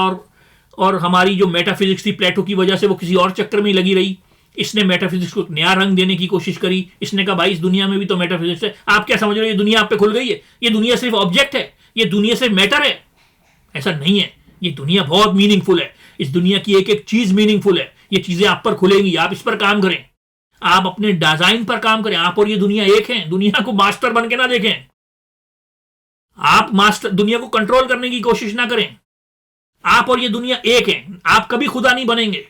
और हमारी जो मेटाफिजिक्स थी प्लेटो की वजह से वो किसी और चक्कर में लगी रही। इसने मेटाफिजिक्स को एक नया रंग देने की कोशिश करी। इसने कहा भाई इस दुनिया में भी तो मेटाफिजिक्स है। आप क्या समझ रहे हो ये दुनिया आप पे खुल गई है? ये दुनिया सिर्फ ऑब्जेक्ट है, ये दुनिया सिर्फ मैटर है? ऐसा नहीं है। ये दुनिया बहुत मीनिंगफुल है। इस दुनिया की एक एक चीज मीनिंगफुल है। ये चीजें आप पर खुलेंगी, आप इस पर काम करें, आप अपने डिजाइन पर काम करें। आप और ये दुनिया एक है। दुनिया को मास्टर बन के ना देखें। आप मास्टर दुनिया को कंट्रोल करने की कोशिश ना करें। आप और ये दुनिया एक है। आप कभी खुदा नहीं बनेंगे।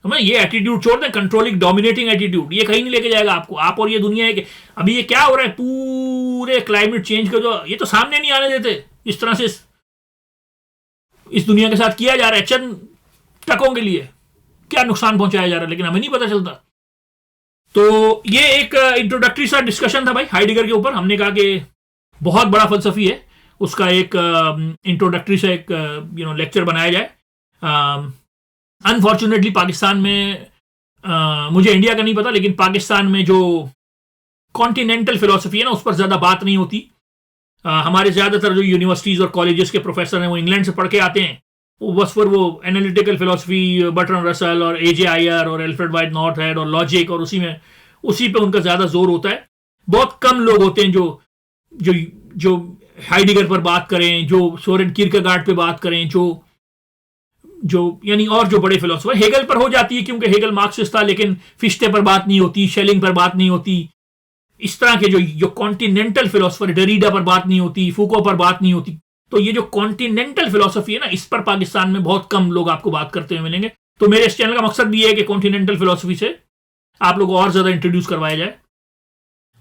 समझ? ये एटीट्यूड छोड़ दें, कंट्रोलिंग डोमिनेटिंग एटीट्यूड, ये कहीं नहीं लेके जाएगा आपको। आप और ये दुनिया एक है। अभी ये क्या हो रहा है पूरे क्लाइमेट चेंज का, जो ये तो सामने नहीं आने देते। इस तरह से इस दुनिया के साथ किया जा रहा है चंद टकों के लिए, क्या नुकसान पहुंचाया जा रहा है, लेकिन हमें नहीं पता चलता। तो ये एक इंट्रोडक्टरी सा डिस्कशन था भाई हाइडेगर के ऊपर। हमने कहा कि बहुत बड़ा फलसफी है, उसका एक इंट्रोडक्टरी से एक लेक्चर बनाया जाए। अनफॉर्चुनेटली पाकिस्तान में मुझे इंडिया का नहीं पता, लेकिन पाकिस्तान में जो कॉन्टिनेंटल फिलोसफी है ना, उस पर ज़्यादा बात नहीं होती। हमारे ज़्यादातर जो यूनिवर्सिटीज़ और कॉलेजेस के प्रोफेसर हैं वो इंग्लैंड से पढ़ के आते हैं। वो बस फिर वो एनालिटिकल फिलोसफी, बर्ट्रैंड रसल और एजे आयर और एल्फ्रेड वाइट नॉर्थहेड और लॉजिक, और उसी पे उनका ज़्यादा जोर होता है। बहुत कम लोग होते हैं जो जो जो हाइडेगर पर बात करें, जो सोरेन किरकेगार्ड पे बात करें, जो यानी और जो बड़े फिलोसफर। हेगल पर हो जाती है क्योंकि हेगल मार्क्सिस्ट था, लेकिन फिश्ते पर बात नहीं होती, शेलिंग पर बात नहीं होती। इस तरह के जो कॉन्टिनेंटल फिलोसफर, डेरिडा पर बात नहीं होती, फूको पर बात नहीं होती। तो ये जो कॉन्टिनेंटल फिलोसफी है ना, इस पर पाकिस्तान में बहुत कम लोग आपको बात करते हुए मिलेंगे। तो मेरे इस चैनल का मकसद भी है कि कॉन्टिनेंटल फिलोसफी से आप लोग और ज्यादा इंट्रोड्यूस करवाया जाए,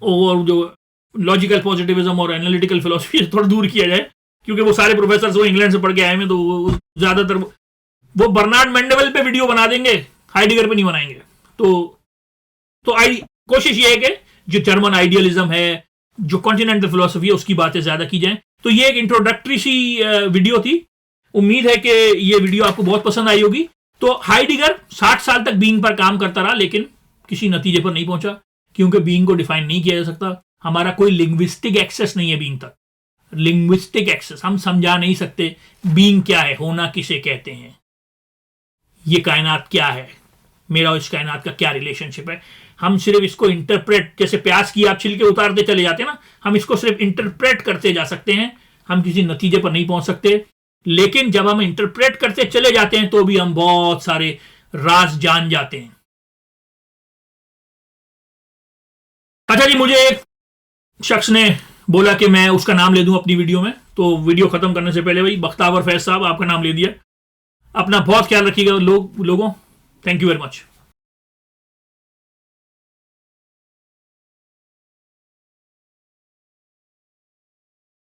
और जो लॉजिकल पॉजिटिविज्म और एनालिटिकल फिलोसफी से थोड़ा दूर किया जाए, क्योंकि वो सारे प्रोफेसर वो इंग्लैंड से पढ़ के आए हैं। तो ज्यादातर वो बर्नार्ड मेंडेवल पे वीडियो बना देंगे, हाइडेगर पे नहीं बनाएंगे। तो कोशिश ये है कि जो जर्मन आइडियलिज्म है, जो कॉन्टिनेंटल फिलोसफी है, उसकी बातें ज्यादा की जाए। तो ये एक इंट्रोडक्टरी सी वीडियो थी। उम्मीद है कि ये वीडियो आपको बहुत पसंद आई होगी। तो हाइडेगर 60 साल तक बीइंग पर काम करता रहा, लेकिन किसी नतीजे पर नहीं पहुंचा, क्योंकि बीइंग को डिफाइन नहीं किया जा सकता। हमारा कोई लिंग्विस्टिक एक्सेस नहीं है बीइंग तक। लिंग्विस्टिक एक्सेस, हम समझा नहीं सकते बीइंग क्या है, होना किसे कहते हैं, ये कायनात क्या है, मेरा और इस कायनात का क्या रिलेशनशिप है। हम सिर्फ इसको इंटरप्रेट, जैसे प्याज की आप छिलके उतारते चले जाते हैं ना, हम इसको सिर्फ इंटरप्रेट करते जा सकते हैं। हम किसी नतीजे पर नहीं पहुंच सकते। लेकिन जब हम इंटरप्रेट करते चले जाते हैं तो भी हम बहुत सारे राज जान जाते हैं। अच्छा जी, मुझे एक शख्स ने बोला कि मैं उसका नाम ले दूं अपनी वीडियो में, तो वीडियो खत्म करने से पहले भाई बख्तावर फैज साहब आपका नाम ले दिया। अपना बहुत ख्याल रखिएगा लोगों। Thank you very much.